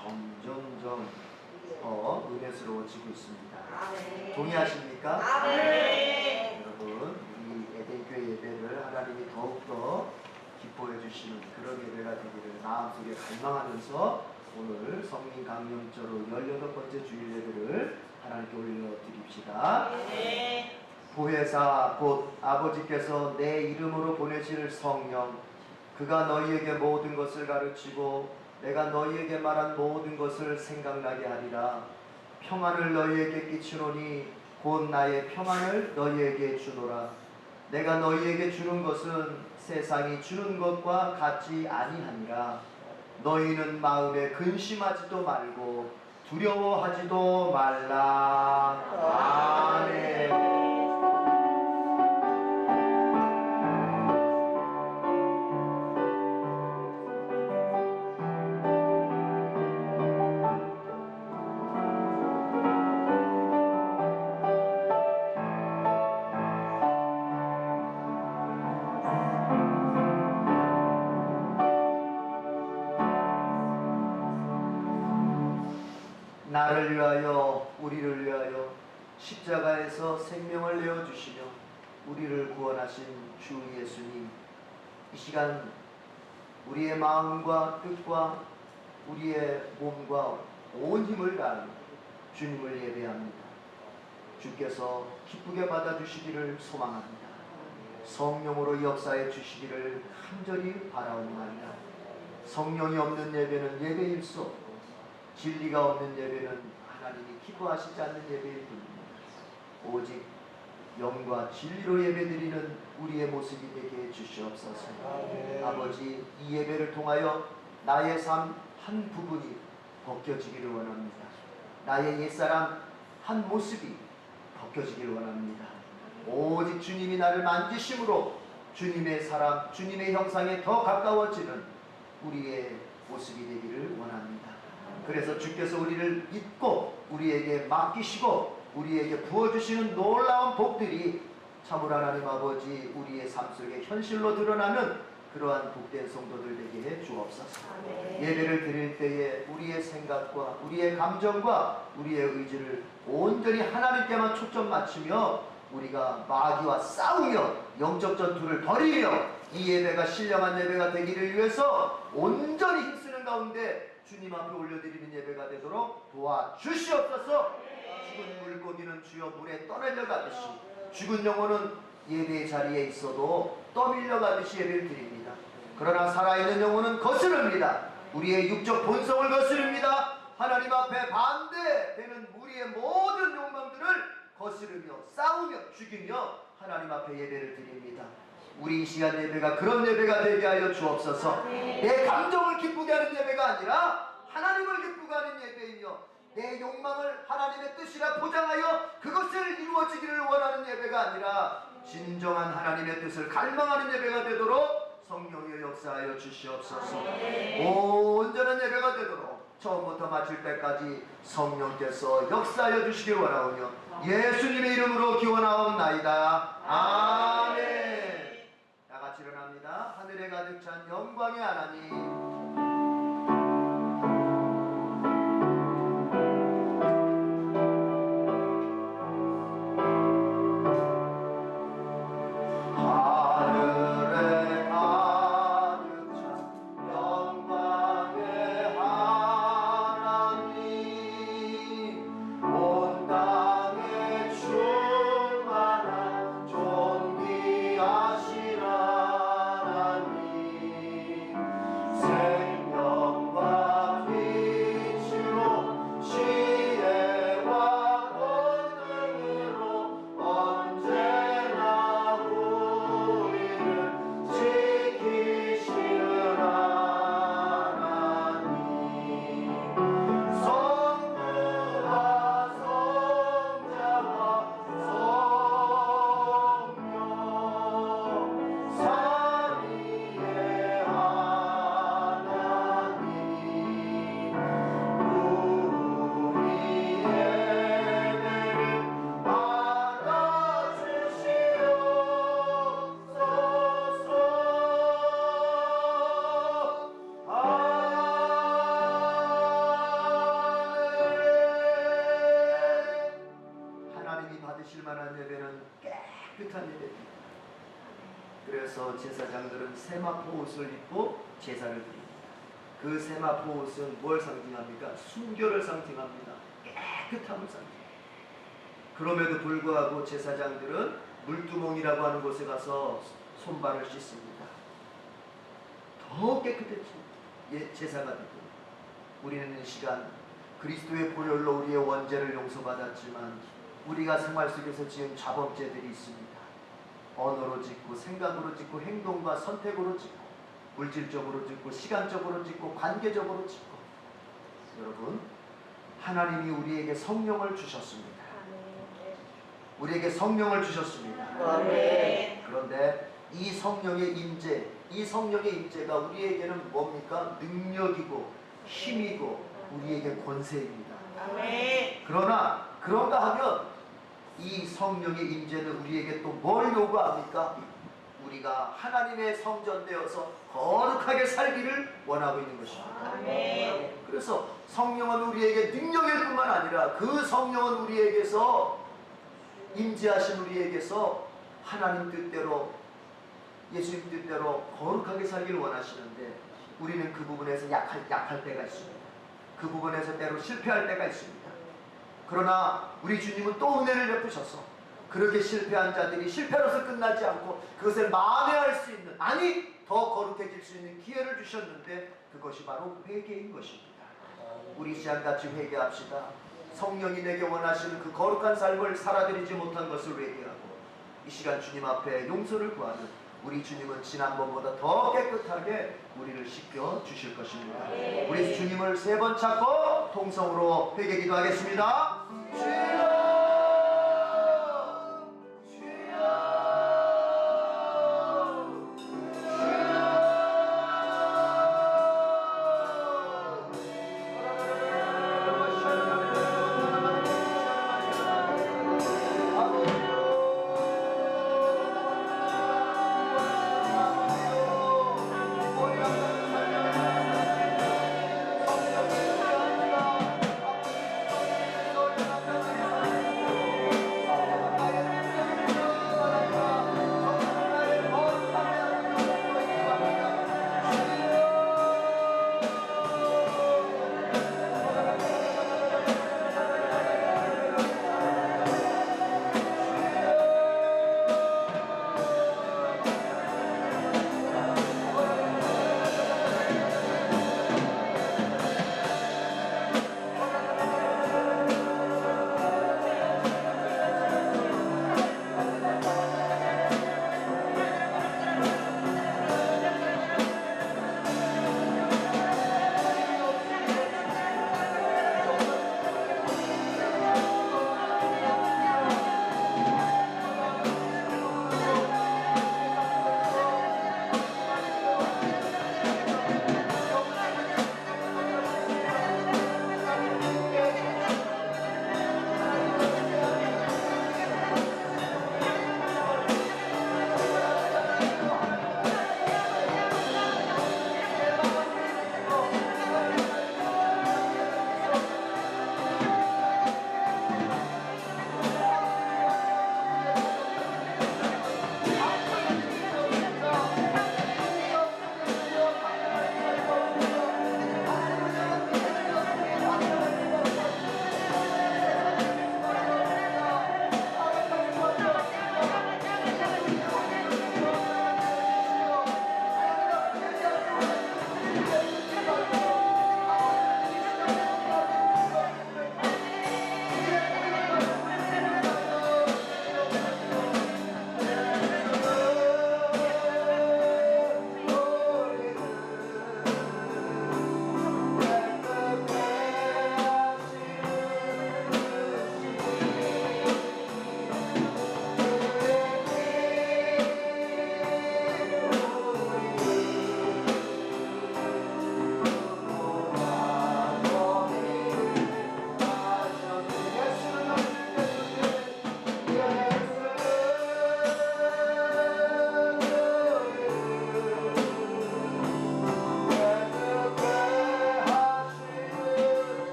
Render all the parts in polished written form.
점점점 더 은혜스러워지고 있습니다. 아멘. 동의하십니까? 아멘. 여러분, 이 에덴교회 예배를 하나님이 더욱더 기뻐해 주시는 그런 예배가 되기를 마음속에 갈망하면서 오늘 성민 강령절로 18번째 주일 예배를 하나님께 올려드립시다. 보혜사 곧 아버지께서 내 이름으로 보내실 성령, 그가 너희에게 모든 것을 가르치고 내가 너희에게 말한 모든 것을 생각나게 하리라. 평안을 너희에게 끼치노니 곧 나의 평안을 너희에게 주노라. 내가 너희에게 주는 것은 세상이 주는 것과 같지 아니하니라. 너희는 마음에 근심하지도 말고 두려워하지도 말라. 아멘. 나를 위하여 우리를 위하여 십자가에서 생명을 내어주시며 우리를 구원하신 주 예수님, 이 시간 우리의 마음과 뜻과 우리의 몸과 온 힘을 다하여 주님을 예배합니다. 주께서 기쁘게 받아주시기를 소망합니다. 성령으로 역사해 주시기를 간절히 바라옵나이다. 성령이 없는 예배는 예배일 수 없고 진리가 없는 예배는 하나님이 기뻐하시지 않는 예배일 뿐입니다. 오직 영과 진리로 예배드리는 우리의 모습이 되게 해주시옵소서. 아버지, 이 예배를 통하여 나의 삶 한 부분이 벗겨지기를 원합니다. 나의 옛사람 한 모습이 벗겨지기를 원합니다. 오직 주님이 나를 만지심으로 주님의 사람, 주님의 형상에 더 가까워지는 우리의 모습이 되기를 원합니다. 그래서 주께서 우리를 믿고 우리에게 맡기시고 우리에게 부어주시는 놀라운 복들이 참으로 하나님 아버지 우리의 삶 속에 현실로 드러나는 그러한 복된 성도들 되게 해 주옵소서. 예배를 드릴 때에 우리의 생각과 우리의 감정과 우리의 의지를 온전히 하나님께만 초점 맞추며 우리가 마귀와 싸우며 영적 전투를 벌이며 이 예배가 신령한 예배가 되기를 위해서 온전히 힘쓰는 가운데 주님 앞에 올려드리는 예배가 되도록 도와주시옵소서. 죽은 물고기는 주여 물에 떠내려가듯이 죽은 영혼은 예배의 자리에 있어도 떠밀려가듯이 예배를 드립니다. 그러나 살아있는 영혼은 거스릅니다. 우리의 육적 본성을 거스릅니다. 하나님 앞에 반대되는 우리의 모든 욕망들을 거스르며 싸우며 죽이며 하나님 앞에 예배를 드립니다. 우리 이 시간 예배가 그런 예배가 되게 하여 주옵소서. 내 감정을 기쁘게 하는 예배가 아니라 하나님을 기쁘게 하는 예배이며 내 욕망을 하나님의 뜻이라 포장하여 그것을 이루어지기를 원하는 예배가 아니라 진정한 하나님의 뜻을 갈망하는 예배가 되도록 성령의 역사하여 주시옵소서. 온전한 예배가 되도록 처음부터 마칠 때까지 성령께서 역사하여 주시길 원하오며 예수님의 이름으로 기원하옵나이다. 아멘. 다 같이 일어납니다. 하늘에 가득 찬 영광의 하나님, 존귀하신 하나님, 그래서 제사장들은 세마포 옷을 입고 제사를 드립니다. 그 세마포 옷은 뭘 상징합니까? 순결을 상징합니다. 깨끗함을 상징합니다. 그럼에도 불구하고 제사장들은 물두멍이라고 하는 곳에 가서 손발을 씻습니다. 더 깨끗해진 제사가 되고, 우리는 이 시간 그리스도의 보혈로 우리의 원죄를 용서받았지만 우리가 생활 속에서 지은 자범죄들이 있습니다. 언어로 짓고, 생각으로 짓고, 행동과 선택으로 짓고, 물질적으로 짓고, 시간적으로 짓고, 관계적으로 짓고. 여러분, 하나님이 우리에게 성령을 주셨습니다. 우리에게 성령을 주셨습니다. 아멘. 그런데 이 성령의 임재가 우리에게는 뭡니까? 능력이고 힘이고 우리에게 권세입니다. 아멘. 그러나 그런가 하면 이 성령의 임재는 우리에게 또 뭘 요구합니까? 우리가 하나님의 성전되어서 거룩하게 살기를 원하고 있는 것입니다. 아멘. 그래서 성령은 우리에게 능력일 뿐만 아니라 그 성령은 우리에게서 임재하신 우리에게서 하나님 뜻대로, 예수님 뜻대로 거룩하게 살기를 원하시는데 우리는 그 부분에서 약할 때가 있습니다. 그 부분에서 때로 실패할 때가 있습니다. 그러나 우리 주님은 또 은혜를 베푸셔서 그렇게 실패한 자들이 실패로서 끝나지 않고 그것을 만회할 수 있는, 아니 더 거룩해질 수 있는 기회를 주셨는데 그것이 바로 회개인 것입니다. 우리 시간같이 회개합시다. 성령이 내게 원하시는 그 거룩한 삶을 살아드리지 못한 것을 회개하고 이 시간 주님 앞에 용서를 구하는 우리 주님은 지난번보다 더 깨끗하게 우리를 씻겨 주실 것입니다. 우리 주님을 3번 찾고 통성으로 회개 기도하겠습니다. 주여!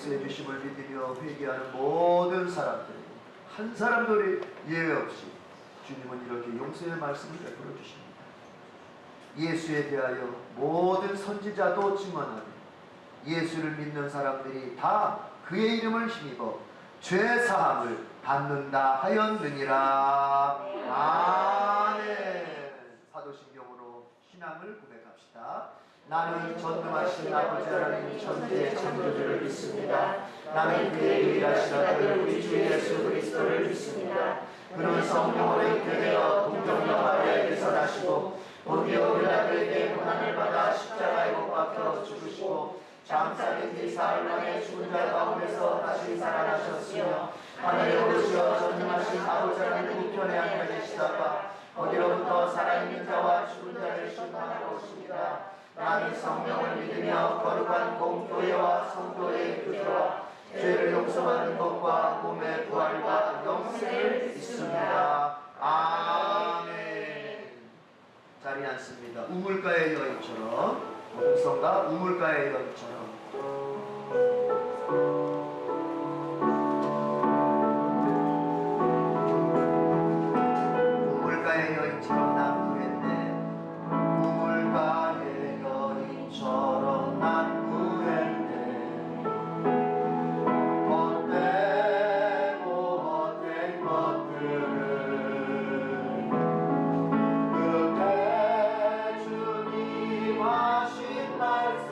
용서해 주심을 믿으며 회개하는 모든 사람들, 한 사람도 예외 없이 주님은 이렇게 용서의 말씀을 베풀어 주십니다. 예수에 대하여 모든 선지자도 증언하되 예수를 믿는 사람들이 다 그의 이름을 힘입어 죄 사함을 받는다 하였느니라. 아멘. 사도신경으로 신앙을 고백합시다. 나는 전능하신 아버지 하나님 천지의 창조주를 믿습니다. 나는 그의 유일하신 아들 우리 주 예수 그리스도를 믿습니다. 그는 성령으로 잉태되어 동정녀 마리아에게서 나시고 본디오 빌라도에게 고난을 받아 십자가에 못 박혀 죽으시고 장사된 뒤 사흘 만에 죽은 자 가운데서 다시 살아나셨으며 하늘에 오르시어 전능하신 아버지 하나님 우편에 앉아 계시다가 거기로부터 살아있는 자와 죽은 자를 심판하러 오십니다. 나는 성령을 믿으며 거룩한 공교회와 성도의 교제와 죄를 용서받는 것과 몸의 부활과 영생을 믿습니다. 아멘. 자리에 앉습니다. 우물가의 여인처럼, 복음성가 우물가의 여인처럼. 우물가의 여인처럼 난 구했네. 우물가의 여인처럼 난 구했네. 헛되고 헛된 것들을 그때 주님 하신 말씀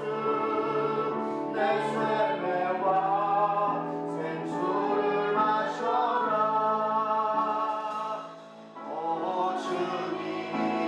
내 쇠매와 생수를 마셔라. 오 주님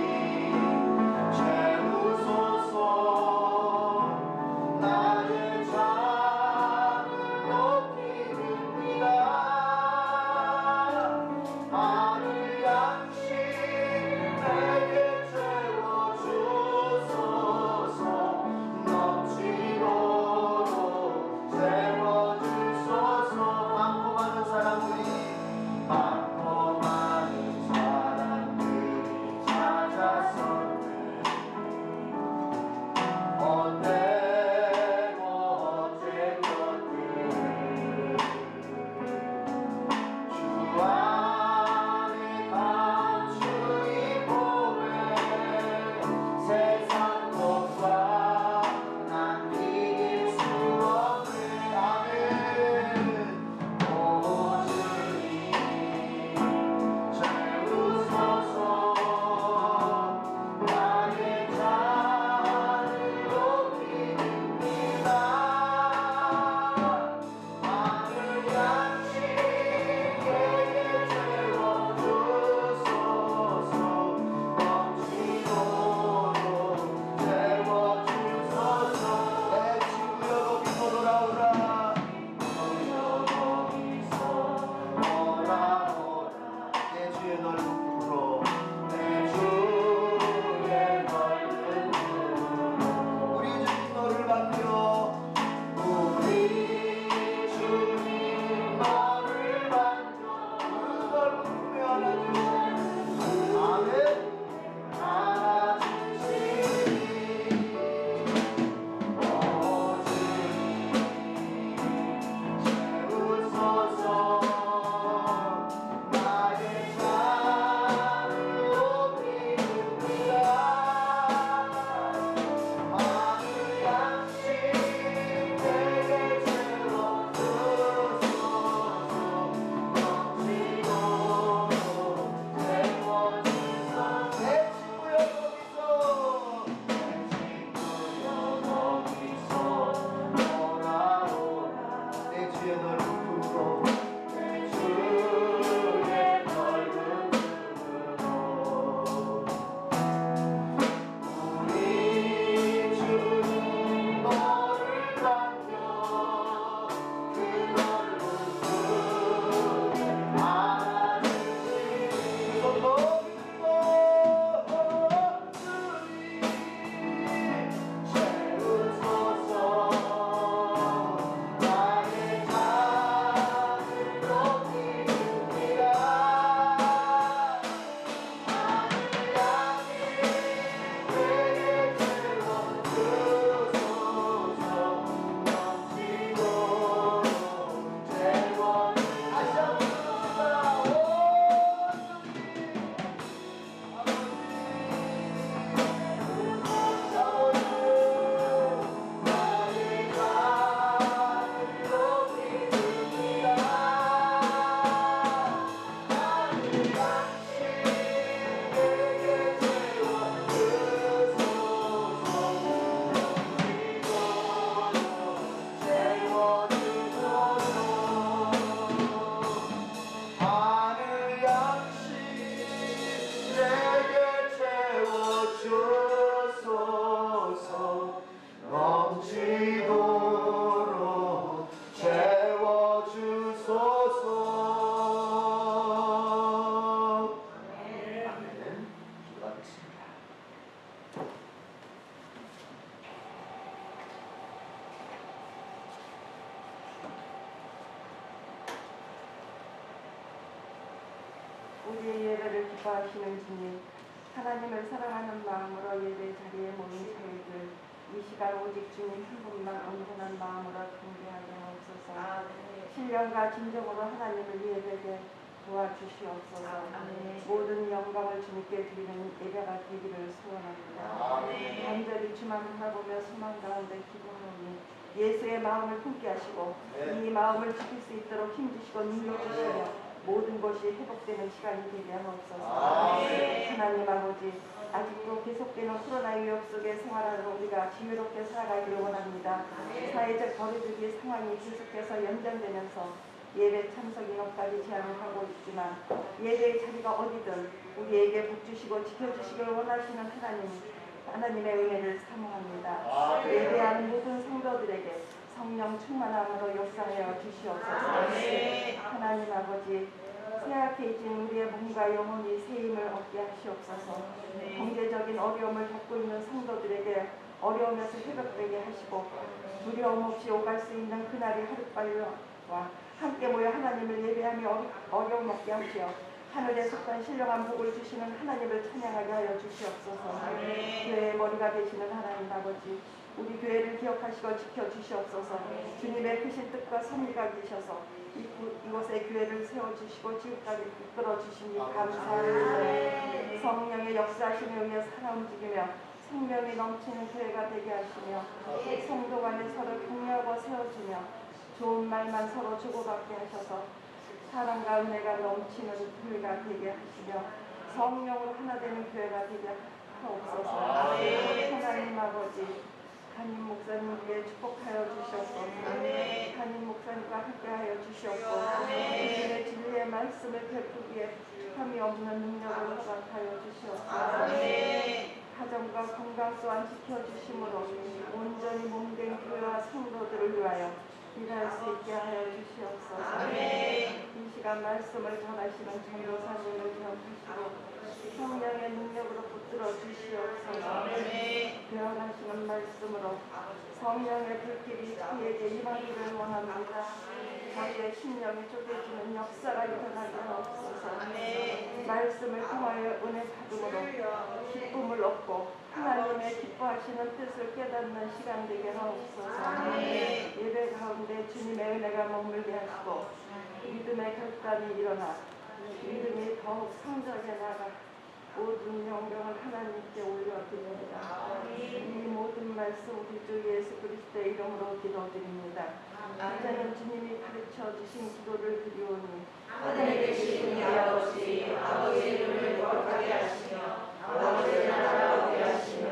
기뻐하시는 주님, 하나님을 사랑하는 마음으로 예배 자리에 모인 저희들 이 시간 오직 주님 한 분만 온전한 마음으로 경배하게 하옵소서. 신령과 진정으로 하나님을 예배하게 도와주시옵소서. 모든 영광을 주님께 드리는 예배가 되기를 소원합니다. 간절히 주만 바라보며 소망 가운데 기도하오니 예수의 마음을 품게 하시고 이 마음을 지킬 수 있도록 힘주시고 능력주시며 모든 것이 회복되는 시간이 되게 하옵소서. 하나님 아버지, 아직도 계속되는 코로나 위협 속에 생활하는 우리가 지혜롭게 살아가기를 원합니다. 사회적 거리두기 상황이 계속해서 연장되면서 예배 참석 인원까지 제한을 하고 있지만 예배의 자리가 어디든 우리에게 복주시고 지켜주시길 원하시는 하나님의 은혜를 사모합니다. 예배하는 모든 성도들에게 성령 충만함으로 역사하여 주시옵소서. 하나님 아버지, 쇠약해진 우리의 몸과 영혼이 새힘을 얻게 하시옵소서. 경제적인 어려움을 겪고 있는 성도들에게 어려움에서 회복되게 하시고 두려움 없이 오갈 수 있는 그날이 하루빨리와 함께 모여 하나님을 예배하며 어려움 없게 하시어 하늘에 속한 신령한 복을 주시는 하나님을 찬양하게 하여 주시옵소서. 교회의 머리가 되시는 하나님 아버지, 우리 교회를 기억하시고 지켜주시옵소서. 주님의 크신 뜻과 섭리가 계셔서 이곳에 교회를 세워주시고 지금까지 이끌어주시니 감사합니다. 성령의 역사하심에 의해 살아 움직이며 생명이 넘치는 교회가 되게 하시며 성도 간에 서로 격려하고 세워주며 좋은 말만 서로 주고받게 하셔서 사랑과 은혜가 넘치는 교회가 되게 하시며 성령으로 하나 되는 교회가 되게 하옵소서. 하나님 아버지, 담임 목사님께 축복하여 주시옵소서. 담임 목사님과 함께하여 주시옵소서. 주님의 진리의 말씀을 베푸기에 흠이 없는 능력을 허락하여 주시옵소서. 가정과 건강도 안지켜 주심으로 온전히 몸된 교회와 성도들을 위하여 일할 수 있게 하여 주시옵소서. 이 시간 말씀을 전하시는 전도사님을 기억하시고 성령의 능력으로 붙들어 주시옵소서. 변하시는 말씀으로 성령의 불길이 저희에게 임하기를 원합니다. 저희의 심령이 쪼개지는 역사가 일어나게 하옵소서. 말씀을 통하여 은혜 받음으로 기쁨을 얻고 하나님의 기뻐하시는 뜻을 깨닫는 시간 되게 하옵소서. 예배 가운데 주님의 은혜가 머물게 하시고 믿음의 결단이 일어나 믿음이 더욱 성장해 나가 모든 영광을 하나님께 올려드립니다. 이 모든 말씀 우리 주 예수 그리스도의 이름으로 기도드립니다. 이제는 주님이 가르쳐 주신 기도를 드리오니 하늘에 계신 우리 아버지, 아버지의 이름을 거룩하게 하시며 아버지의 나라가 오게 하시며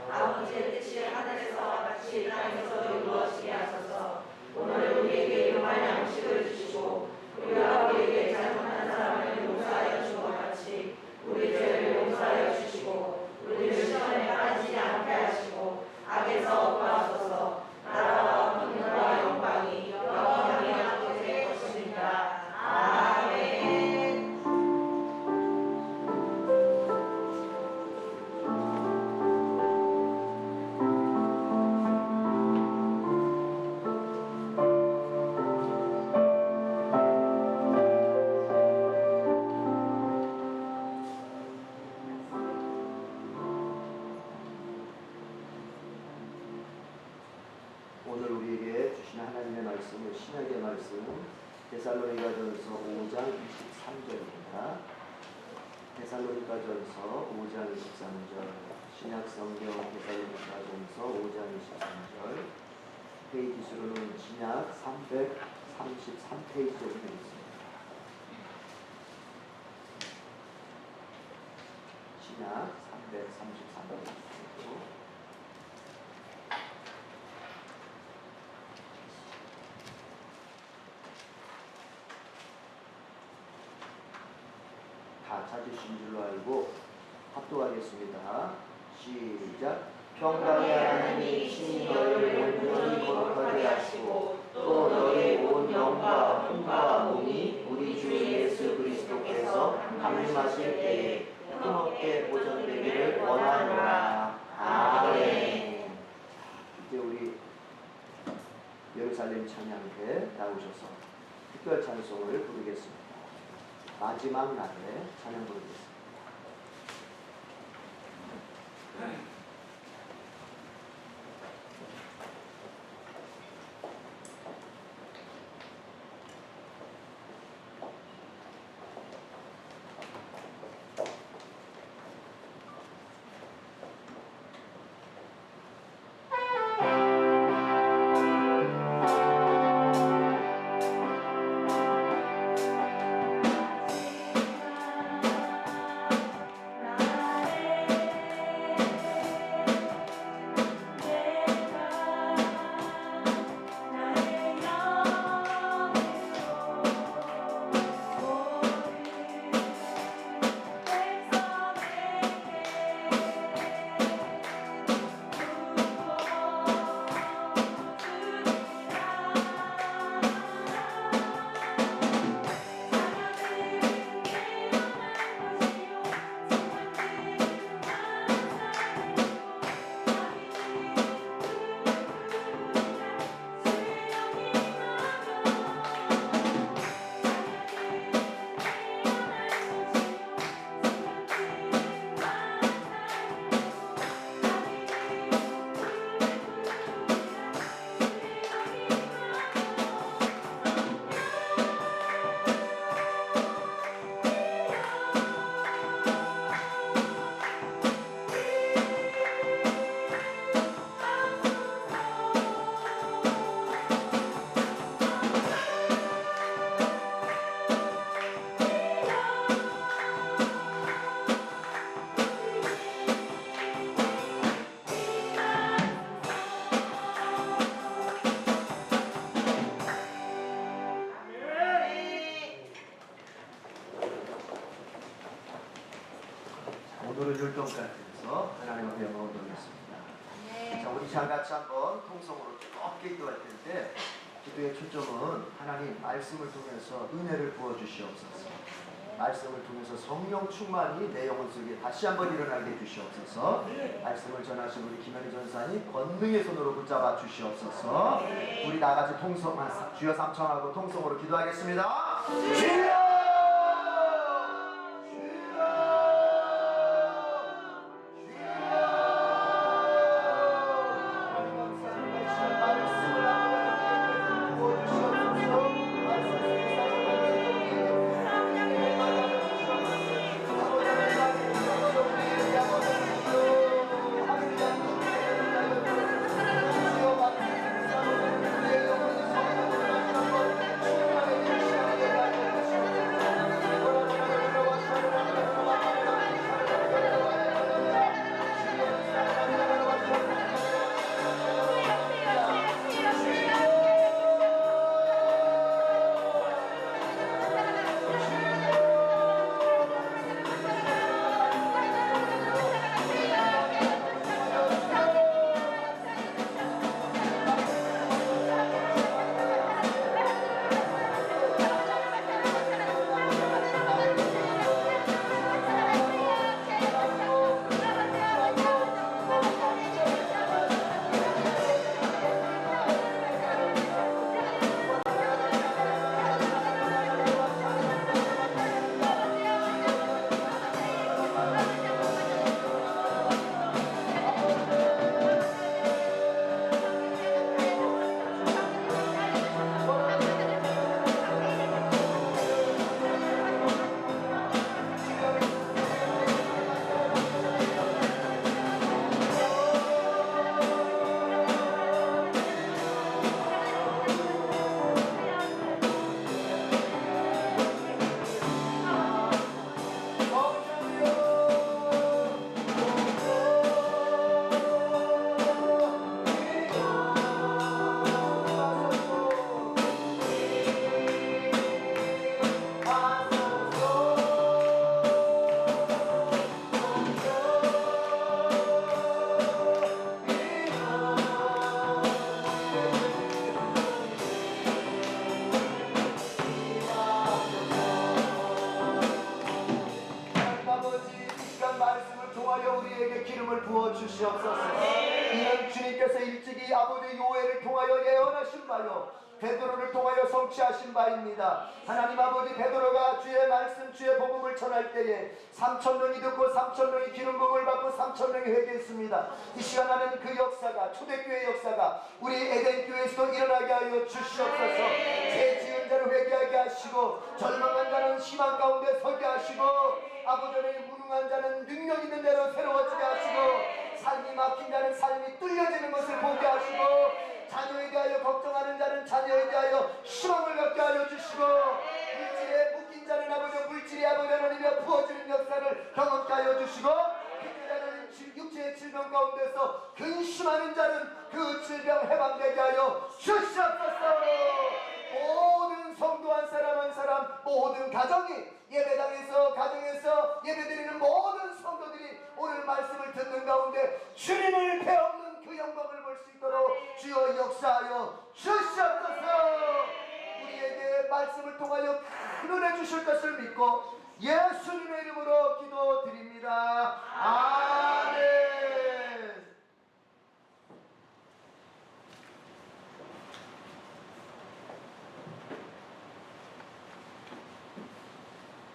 아버지의 뜻이 하늘에서와 같이 땅에서도 이루어지게 하소서. 오늘 우리에게 일용할 양식을 주시고 우리가 우리에게 잘못한 사람을 용서하여 준 것 같이 우리 죄를 용서하여 주시고 우리를 시험에 빠지지 않게 하시고 악에서 구하소서. 나라와 권능과 영광이 영원히 아버지의 것입니다. 아멘. 오늘 우리에게 주신 하나님의 말씀은 신약의 말씀 데살로니가전서 5장 23절입니다. 데살로니가전서 5장 23절, 신약성경 데살로니가전서 5장 23절, 페이지 수로는 신약 333페이지로 되겠습니다. 신약 333페이지로 다 찾으신 줄로 알고 합독하겠습니다. 시작. 평강의 하나님이 친히 너희를 온전히 거룩하게 하시고 또 너희 온 영과 힘과 몸이 우리 주 예수 그리스도께서 강림하실 때에 흠없게 보존되기를 원하노라. 아멘. 이제 우리 예루살렘 찬양대 나오셔서 특별 찬송을 부르겠습니다. 마지막 날에 찬양 부르겠습니다. 오늘은 율동까지해서 하나님 앞에 영광을 돌렸습니다. 자, 우리 다 같이 한번 통성으로 뜨겁게 기도할 텐데, 기도의 초점은 하나님 말씀을 통해서 은혜를 부어주시옵소서. 말씀을 통해서 성령 충만이 내 영혼 속에 다시 한번 일어나게 해주시옵소서. 말씀을 전하신 우리 김현희 전사님 권능의 손으로 붙잡아 주시옵소서. 우리 나같이 통성, 주여 삼청하고 통성으로 기도하겠습니다. 주여! 이는 주님께서 일찍이 아버지 요엘을 통하여 예언하신 바요 베드로를 통하여 성취하신 바입니다. 하나님 아버지, 베드로가 주의 말씀 주의 복음을 전할 때에 3,000명이 듣고 3,000명이 기름 부음을 받고 3,000명이 회개했습니다. 이 시간 하는 그 역사가, 초대교회 역사가 우리 에덴교회에서도 일어나게 하여 주시옵소서. 죄 지은 자를 회개하게 하시고 절망한 자는 희망 가운데 서게 하시고 아버지의 무능한 자는 능력 있는 대로 새로워지게 하시고 삶이 막힌 자는 삶이 뚫려지는 것을 보게 하시고 자녀에 대하여 걱정하는 자는 자녀에 대하여 희망을 갖게 하여 주시고 물질에 묶인 자는 아버지 물질이 아버지 하나님이 부어주는 역사를 경험케 하여 주시고 자는 육체의 질병 가운데서 근심하는 자는 그 질병 해방되게 하여 주시옵소서. 모든 성도 한 사람 한 사람, 모든 가정이 예배당에서 가정에서 예배드리는 모든 성도들이 오늘 말씀을 듣는 가운데 주님을 배우는 그 영광을 볼 수 있도록 주여 역사하여 주시옵소서. 우리에게 말씀을 통하여 큰 은혜 주실 것을 믿고 예수님의 이름으로 기도드립니다. 아멘.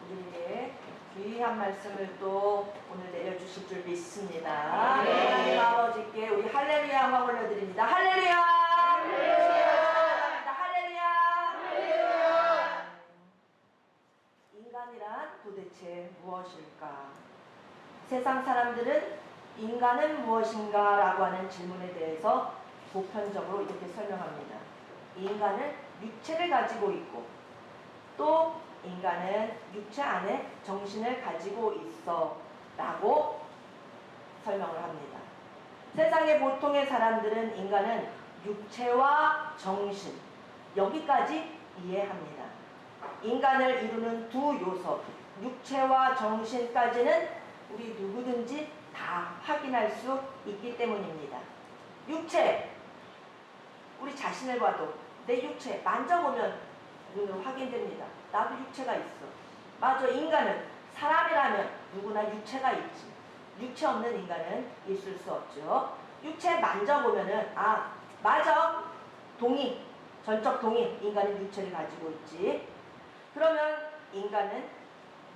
우리에게 귀한 말씀을 또 오늘 내려주실 줄 믿습니다. 하나님 아버지께 우리 할렐루야 한번 올려드립니다. 할렐루야! 할렐루야! 할렐루야! 인간이란 도대체 무엇일까? 세상 사람들은 인간은 무엇인가? 라고 하는 질문에 대해서 보편적으로 이렇게 설명합니다. 인간은 육체를 가지고 있고 또 인간은 육체 안에 정신을 가지고 있어 라고 설명을 합니다. 세상의 보통의 사람들은 인간은 육체와 정신 여기까지 이해합니다. 인간을 이루는 두 요소 육체와 정신까지는 우리 누구든지 다 확인할 수 있기 때문입니다. 육체, 우리 자신을 봐도 내 육체 만져보면 눈으로 확인됩니다. 나도 육체가 있어. 맞아, 인간은 사람이라면 누구나 육체가 있지. 육체 없는 인간은 있을 수 없죠. 육체 만져보면은 아 맞아, 동의, 전적 동의, 인간은 육체를 가지고 있지. 그러면 인간은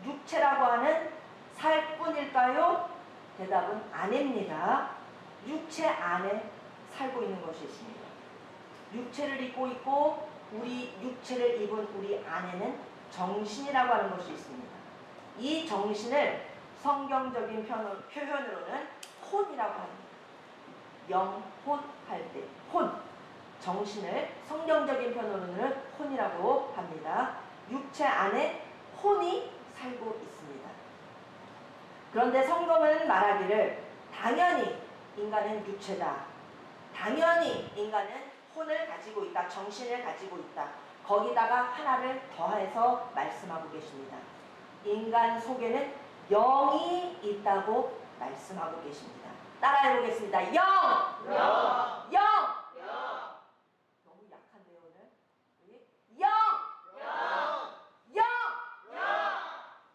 육체라고 하는 살뿐일까요? 대답은 아닙니다. 육체 안에 살고 있는 것이 있습니다. 육체를 입고 있고 우리 육체를 입은 우리 안에는 정신이라고 하는 것이 있습니다. 이 정신을 성경적인 표현으로는 혼이라고 합니다. 영혼할 때 혼, 정신을 성경적인 표현으로는 혼이라고 합니다. 육체 안에 혼이 살고 있습니다. 그런데 성경은 말하기를 당연히 인간은 육체다. 당연히 인간은 혼을 가지고 있다. 정신을 가지고 있다. 거기다가 하나를 더해서 말씀하고 계십니다. 인간 속에는 영이 있다고 말씀하고 계십니다. 따라해 보겠습니다. 영! 너무 약한데요 오늘? 영!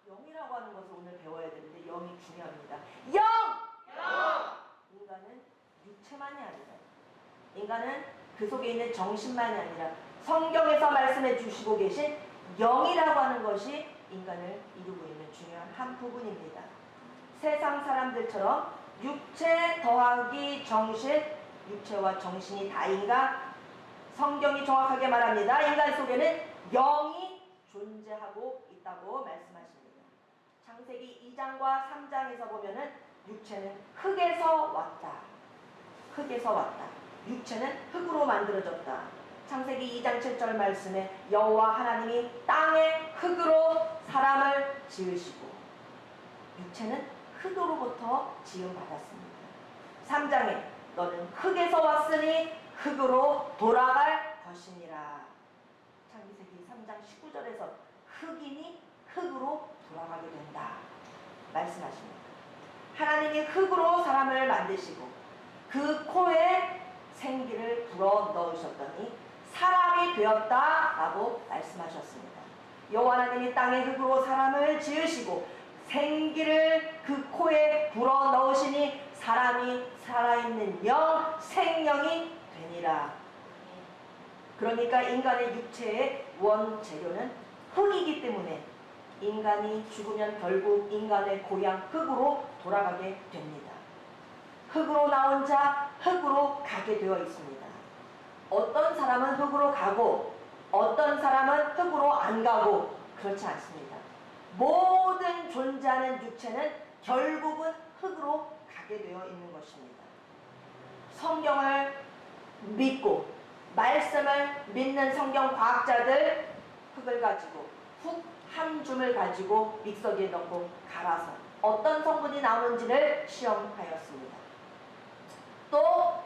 영이라고 하는 것을 오늘 배워야 되는데 영이 중요합니다. 영! 인간은 육체만이 아니라 인간은 그 속에 있는 정신만이 아니라 성경에서 말씀해 주시고 계신 영이라고 하는 것이 인간을 이루고 있는 중요한 한 부분입니다. 세상 사람들처럼 육체 더하기 정신, 육체와 정신이 다인가? 성경이 정확하게 말합니다. 인간 속에는 영이 존재하고 있다고 말씀하십니다. 창세기 2장과 3장에서 보면은 육체는 흙에서 왔다. 흙에서 왔다. 육체는 흙으로 만들어졌다. 창세기 2장 7절 말씀에 여호와 하나님이 땅의 흙으로 사람을 지으시고 육체는 흙으로부터 지음받았습니다. 3장에 너는 흙에서 왔으니 흙으로 돌아갈 것이니라. 창세기 3장 19절에서 흙이니 흙으로 돌아가게 된다 말씀하십니다. 하나님이 흙으로 사람을 만드시고 그 코에 생기를 불어 넣으셨더니 사람이 되었다라고 말씀하셨습니다. 여호와 하나님이 땅의 흙으로 사람을 지으시고 생기를 그 코에 불어 넣으시니 사람이 살아있는 영, 생명이 되니라. 그러니까 인간의 육체의 원재료는 흙이기 때문에 인간이 죽으면 결국 인간의 고향 흙으로 돌아가게 됩니다. 흙으로 나온 자 흙으로 가게 되어 있습니다. 어떤 사람은 흙으로 가고 어떤 사람은 흙으로 안 가고 그렇지 않습니다. 모든 존재하는 육체는 결국은 흙으로 가게 되어 있는 것입니다. 성경을 믿고 말씀을 믿는 성경 과학자들 흙을 가지고 흙 한 줌을 가지고 믹서기에 넣고 갈아서 어떤 성분이 나오는지를 시험하였습니다. 또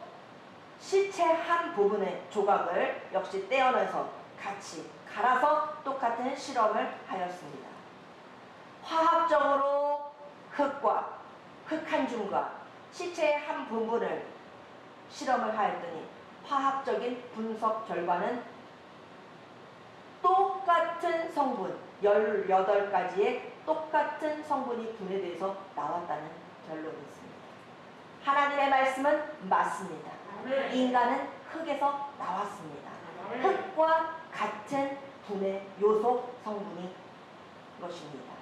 시체 한 부분의 조각을 역시 떼어내서 같이 갈아서 똑같은 실험을 하였습니다. 화학적으로 흙과 흙 한 줌과 시체의 한 부분을 실험을 하였더니 화학적인 분석 결과는 똑같은 성분 18가지의 똑같은 성분이 분해돼서 나왔다는 결론이 있습니다. 하나님의 말씀은 맞습니다. 인간은 흙에서 나왔습니다. 흙과 같은 분해 요소 성분이 것입니다.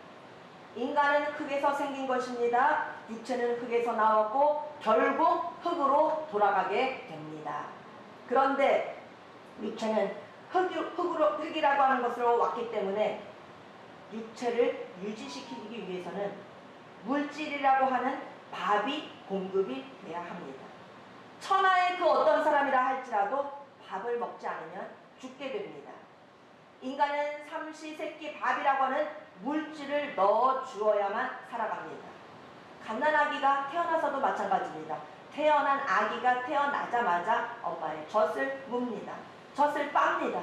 인간은 흙에서 생긴 것입니다. 육체는 흙에서 나왔고 결국 흙으로 돌아가게 됩니다. 그런데 육체는 흙이라고 하는 것으로 왔기 때문에 육체를 유지시키기 위해서는 물질이라고 하는 밥이 공급이 돼야 합니다. 천하의 그 어떤 사람이라 할지라도 밥을 먹지 않으면 죽게 됩니다. 인간은 삼시세끼 밥이라고 하는 물질을 넣어 주어야만 살아갑니다. 갓난아기가 태어나서도 마찬가지입니다. 태어난 아기가 태어나자마자 엄마의 젖을 뭅니다. 젖을 빱니다.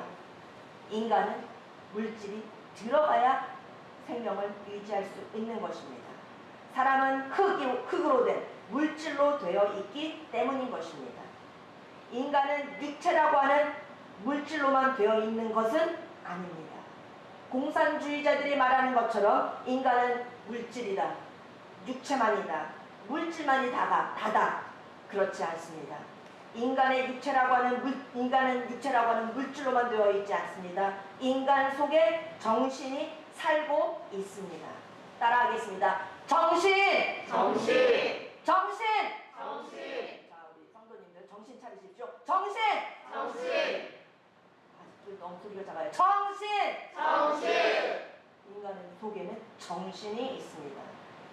인간은 물질이 들어가야 생명을 유지할 수 있는 것입니다. 사람은 흙으로 된 물질로 되어 있기 때문인 것입니다. 인간은 육체라고 하는 물질로만 되어 있는 것은 아닙니다. 공산주의자들이 말하는 것처럼 인간은 물질이다, 육체만이다, 물질만이 다다. 그렇지 않습니다. 인간은 육체라고 하는 물질로만 되어 있지 않습니다. 인간 속에 정신이 살고 있습니다. 따라하겠습니다. 정신! 정신! 정신! 정신! 자, 우리 성도님들 정신 차리십시오. 정신! 정신! 아직도 너무 소리가 작아요. 정신! 정신! 인간의 속에는 정신이 있습니다.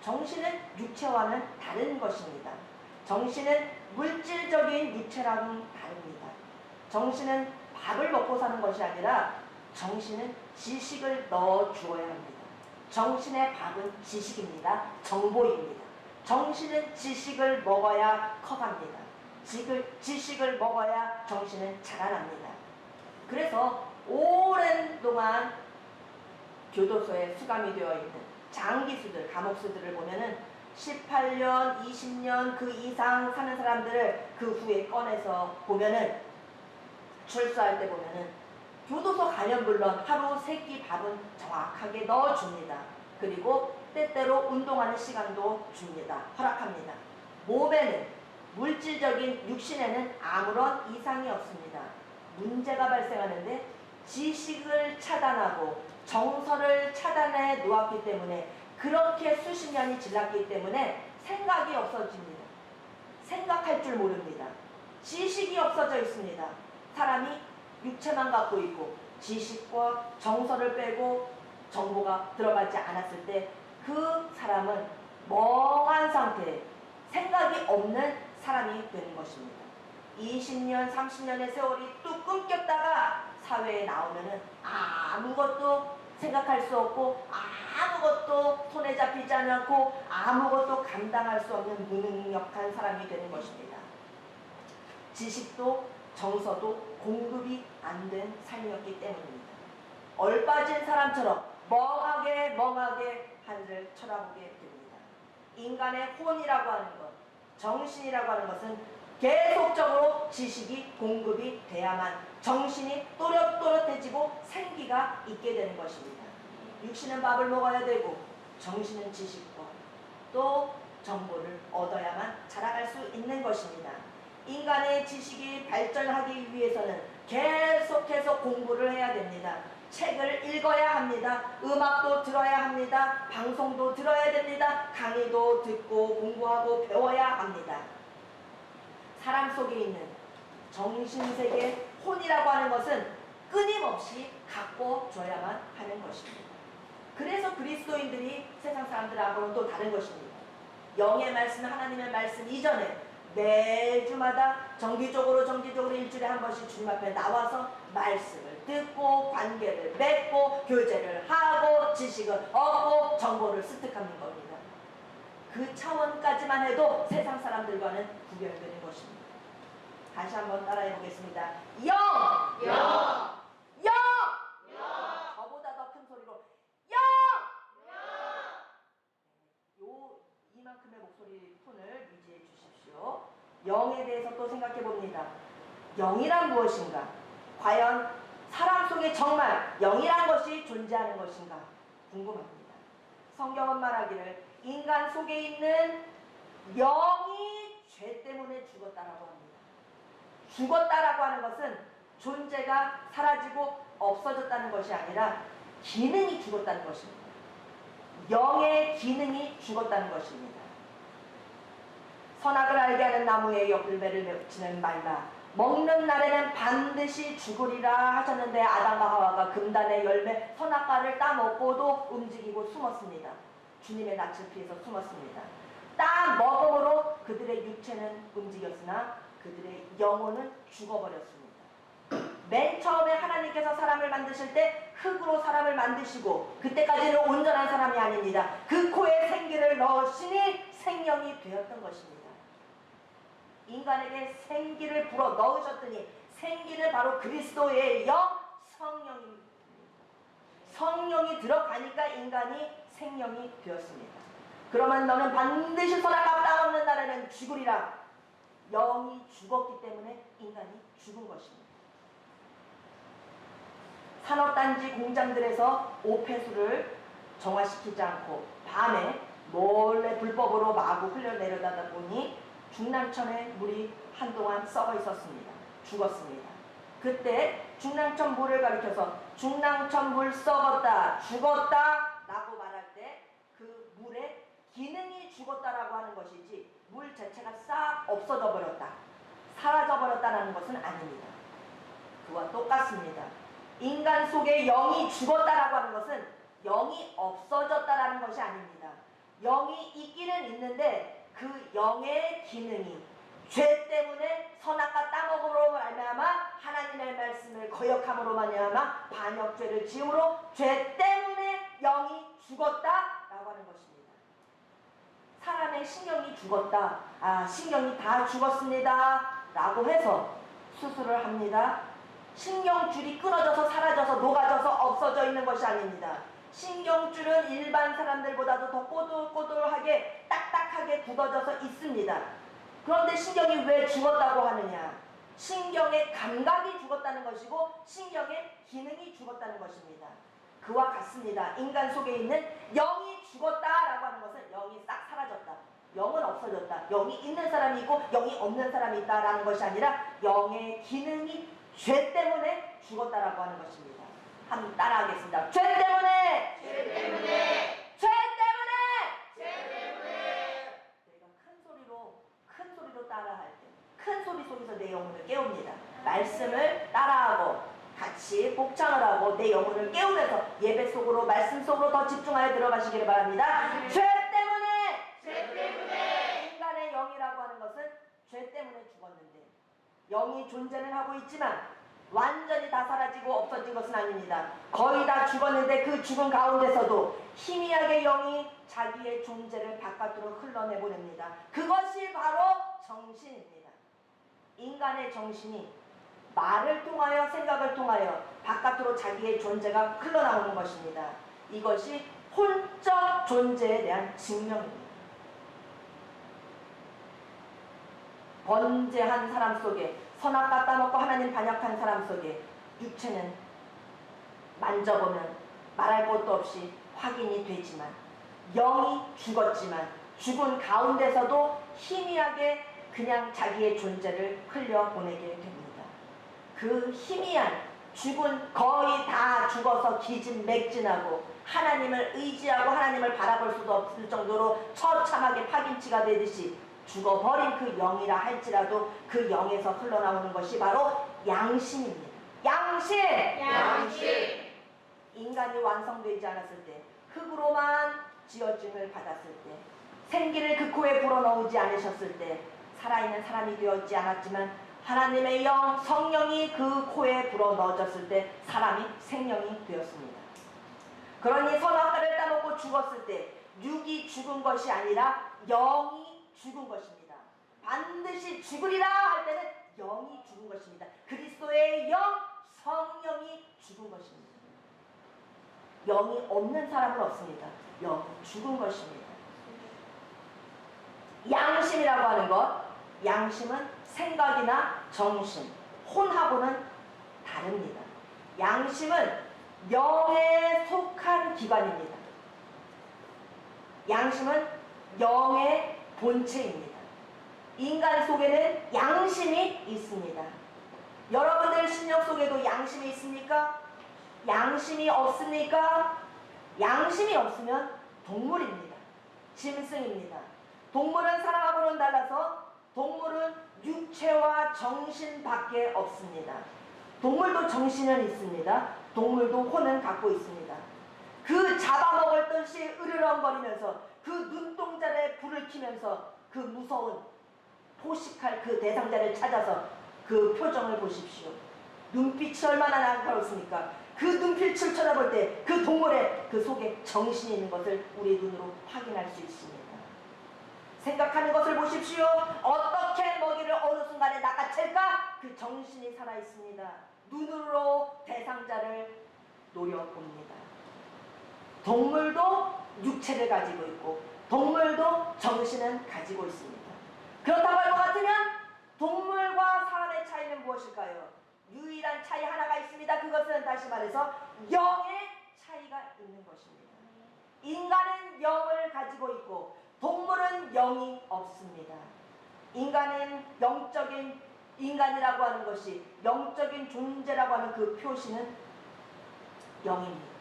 정신은 육체와는 다른 것입니다. 정신은 물질적인 육체랑은 다릅니다. 정신은 밥을 먹고 사는 것이 아니라 정신은 지식을 넣어 주어야 합니다. 정신의 밥은 지식입니다. 정보입니다. 정신은 지식을 먹어야 커갑니다. 지식을 먹어야 정신은 자라납니다. 그래서 오랜 동안 교도소에 수감이 되어 있는 장기수들, 감옥수들을 보면은 18년, 20년 그 이상 사는 사람들을 그 후에 꺼내서 보면은 출소할 때 보면은 교도소 가면 물론 하루 3끼 밥은 정확하게 넣어줍니다. 그리고 때때로 운동하는 시간도 줍니다. 허락합니다. 몸에는 물질적인 육신에는 아무런 이상이 없습니다. 문제가 발생하는데 지식을 차단하고 정서를 차단해 놓았기 때문에 그렇게 수십 년이 지났기 때문에 생각이 없어집니다. 생각할 줄 모릅니다. 지식이 없어져 있습니다. 사람이 육체만 갖고 있고 지식과 정서를 빼고 정보가 들어가지 않았을 때 그 사람은 멍한 상태, 생각이 없는 사람이 되는 것입니다. 20년, 30년의 세월이 뚝 끊겼다가 사회에 나오면은 아무것도 생각할 수 없고 아무것도 손에 잡히지 않고 아무것도 감당할 수 없는 무능력한 사람이 되는 것입니다. 지식도 정서도 공급이 안 된 삶이었기 때문입니다. 얼빠진 사람처럼 멍하게 하늘을 쳐다보게 됩니다. 인간의 혼이라고 하는 것, 정신이라고 하는 것은 계속적으로 지식이 공급이 돼야만 정신이 또렷또렷해지고 생기가 있게 되는 것입니다. 육신은 밥을 먹어야 되고 정신은 지식과 또 정보를 얻어야만 자라갈 수 있는 것입니다. 인간의 지식이 발전하기 위해서는 계속해서 공부를 해야 됩니다. 책을 읽어야 합니다. 음악도 들어야 합니다. 방송도 들어야 됩니다. 강의도 듣고 공부하고 배워야 합니다. 사람 속에 있는 정신세계 혼이라고 하는 것은 끊임없이 갖고 줘야만 하는 것입니다. 그래서 그리스도인들이 세상 사람들하고는 또 다른 것입니다. 영의 말씀, 하나님의 말씀 이전에 매주마다 정기적으로 일주일에 한 번씩 주님 앞에 나와서 말씀을 듣고 관계를 맺고 교제를 하고 지식을 얻고 정보를 습득하는 겁니다. 그 차원까지만 해도 세상 사람들과는 구별되는 것입니다. 다시 한번 따라해 보겠습니다. 영! 저보다 더 큰 소리로 영! 이만큼의 목소리 톤을 유지해 주십시오. 영에 대해서 또 생각해 봅니다. 영이란 무엇인가? 과연 사람 속에 정말 영이란 것이 존재하는 것인가? 궁금합니다. 성경은 말하기를 인간 속에 있는 영이 죄 때문에 죽었다라고 합니다. 죽었다라고 하는 것은 존재가 사라지고 없어졌다는 것이 아니라 기능이 죽었다는 것입니다. 영의 기능이 죽었다는 것입니다. 선악을 알게 하는 나무의 열매를 맺지는 말라. 먹는 날에는 반드시 죽으리라 하셨는데 아담과 하와가 금단의 열매 선악과를 따먹고도 움직이고 숨었습니다. 주님의 낯을 피해서 숨었습니다. 따 먹음으로 그들의 육체는 움직였으나 그들의 영혼은 죽어버렸습니다. 맨 처음에 하나님께서 사람을 만드실 때 흙으로 사람을 만드시고 그때까지는 온전한 사람이 아닙니다. 그 코에 생기를 넣으시니 생명이 되었던 것입니다. 인간에게 생기를 불어 넣으셨더니 생기는 바로 그리스도의 영, 성령이 들어가니까 인간이 생명이 되었습니다. 그러면 너는 반드시 선악과 따먹는 날에는 죽으리라. 영이 죽었기 때문에 인간이 죽은 것입니다. 산업단지 공장들에서 오폐수를 정화시키지 않고 밤에 몰래 불법으로 마구 흘려내려다 보니 중랑천에 물이 한동안 썩어 있었습니다. 죽었습니다. 그때 중랑천 물을 가리켜서 중랑천 물 썩었다, 죽었다 라고 말할 때 그 물의 기능이 죽었다라고 하는 것이지 물 자체가 싹 없어져 버렸다, 사라져 버렸다는 것은 아닙니다. 그와 똑같습니다. 인간 속에 영이 죽었다라고 하는 것은 영이 없어졌다라는 것이 아닙니다. 영이 있기는 있는데 그 영의 기능이 죄 때문에 선악과 따먹음으로 말미암아 하나님의 말씀을 거역함으로 말미암아 반역죄를 지음으로 죄 때문에 영이 죽었다라고 하는 것입니다. 사람의 신경이 죽었다, 신경이 다 죽었습니다 라고 해서 수술을 합니다. 신경줄이 끊어져서 사라져서 녹아져서 없어져 있는 것이 아닙니다. 신경줄은 일반 사람들보다도 더 꼬들꼬들하게 딱딱하게 굳어져서 있습니다. 그런데 신경이 왜 죽었다고 하느냐? 신경의 감각이 죽었다는 것이고 신경의 기능이 죽었다는 것입니다. 그와 같습니다. 인간 속에 있는 영이 죽었다라고 하는 것은 영이 싹 사라졌다, 영은 없어졌다, 영이 있는 사람이 있고 영이 없는 사람이 있다라는 것이 아니라 영의 기능이 죄 때문에 죽었다라고 하는 것입니다. 한번 따라하겠습니다. 죄 때문에, 죄 때문에, 죄 때문에, 죄 때문에. 내가 큰 소리로 따라할 때 큰 소리 속에서 내 영혼을 깨웁니다. 말씀을 따라하고 같이 복창을 하고 내 영혼을 깨우면서 예배 속으로 말씀 속으로 더 집중하여 들어가시기를 바랍니다. 죄 때문에, 죄 때문에. 인간의 영이라고 하는 것은 죄 때문에 죽었는데 영이 존재는 하고 있지만 완전히 다 사라지고 없어진 것은 아닙니다. 거의 다 죽었는데 그 죽은 가운데서도 희미하게 영이 자기의 존재를 바깥으로 흘러내보냅니다. 그것이 바로 정신입니다. 인간의 정신이 말을 통하여 생각을 통하여 바깥으로 자기의 존재가 흘러나오는 것입니다. 이것이 혼적 존재에 대한 증명입니다. 번제한 사람 속에, 선악과 따먹고 하나님 반역한 사람 속에 육체는 만져보면 말할 것도 없이 확인이 되지만 영이 죽었지만 죽은 가운데서도 희미하게 그냥 자기의 존재를 흘려보내게 됩니다. 그 희미한 죽은, 거의 다 죽어서 기진맥진하고 하나님을 의지하고 하나님을 바라볼 수도 없을 정도로 처참하게 파김치가 되듯이 죽어버린 그 영이라 할지라도 그 영에서 흘러나오는 것이 바로 양심입니다. 양심! 양심. 인간이 완성되지 않았을 때, 흙으로만 지어짐을 받았을 때, 생기를 그 코에 불어넣지 않으셨을 때 살아있는 사람이 되었지 않았지만 하나님의 영, 성령이 그 코에 불어넣어졌을 때 사람이 생명이 되었습니다. 그러니 선악과를 따먹고 죽었을 때 육이 죽은 것이 아니라 영이 죽은 것입니다. 반드시 죽으리라 할 때는 영이 죽은 것입니다. 그리스도의 영, 성령이 죽은 것입니다. 영이 없는 사람은 없습니다. 영이 죽은 것입니다. 양심이라고 하는 것, 양심은 생각이나 정신, 혼하고는 다릅니다. 양심은 영에 속한 기관입니다. 양심은 영의 본체입니다. 인간 속에는 양심이 있습니다. 여러분들 심령 속에도 양심이 있습니까? 양심이 없습니까? 양심이 없으면 동물입니다. 짐승입니다. 동물은 사람하고는 달라서 동물은 육체와 정신밖에 없습니다. 동물도 정신은 있습니다. 동물도 혼은 갖고 있습니다. 그 잡아먹을 듯이 으르렁거리면서 그 눈동자에 불을 켜면서 그 무서운 포식할 그 대상자를 찾아서 그 표정을 보십시오. 눈빛이 얼마나 날카롭습니까? 그 눈빛을 쳐다볼 때 그 동물의 그 속에 정신이 있는 것을 우리 눈으로 확인할 수 있습니다. 생각하는 것을 보십시오. 어떻게 먹이를 어느 순간에 낚아챌까? 그 정신이 살아있습니다. 눈으로 대상자를 노려봅니다. 동물도 육체를 가지고 있고 동물도 정신은 가지고 있습니다. 그렇다고 할 것 같으면 동물과 사람의 차이는 무엇일까요? 유일한 차이 하나가 있습니다. 그것은 다시 말해서 영의 차이가 있는 것입니다. 인간은 영을 가지고 있고 동물은 영이 없습니다. 인간은 영적인 인간이라고 하는 것이 영적인 존재라고 하는 그 표시는 영입니다.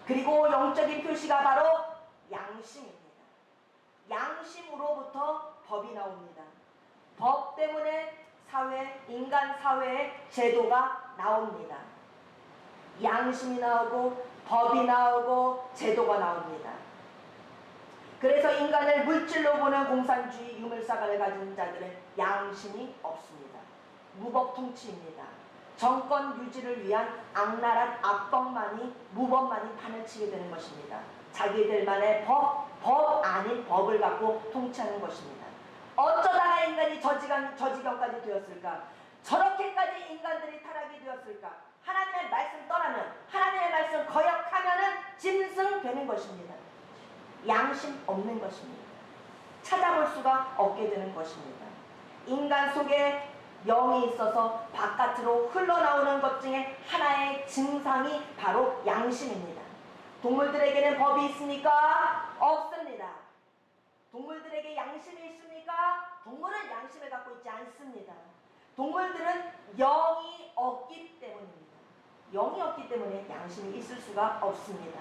그리고 영적인 표시가 바로 양심입니다. 양심으로부터 법이 나옵니다. 법 때문에 인간 사회의 제도가 나옵니다. 양심이 나오고 법이 나오고 제도가 나옵니다. 그래서 인간을 물질로 보는 공산주의 유물사관을 가진 자들은 양심이 없습니다. 무법 통치입니다. 정권 유지를 위한 악랄한 악법만이 무법만이 판을 치게 되는 것입니다. 자기들만의 법 아닌 법을 갖고 통치하는 것입니다. 어쩌다가 인간이 저지경까지 되었을까? 저렇게까지 인간들이 타락이 되었을까? 하나님의 말씀 떠나면, 하나님의 말씀 거역하면은 짐승되는 것입니다. 양심 없는 것입니다. 찾아볼 수가 없게 되는 것입니다. 인간 속에 영이 있어서 바깥으로 흘러나오는 것 중에 하나의 증상이 바로 양심입니다. 동물들에게는 법이 있습니까? 없습니다. 동물들에게 양심이 있습니까? 동물은 양심을 갖고 있지 않습니다. 동물들은 영이 없기 때문입니다. 영이 없기 때문에 양심이 있을 수가 없습니다.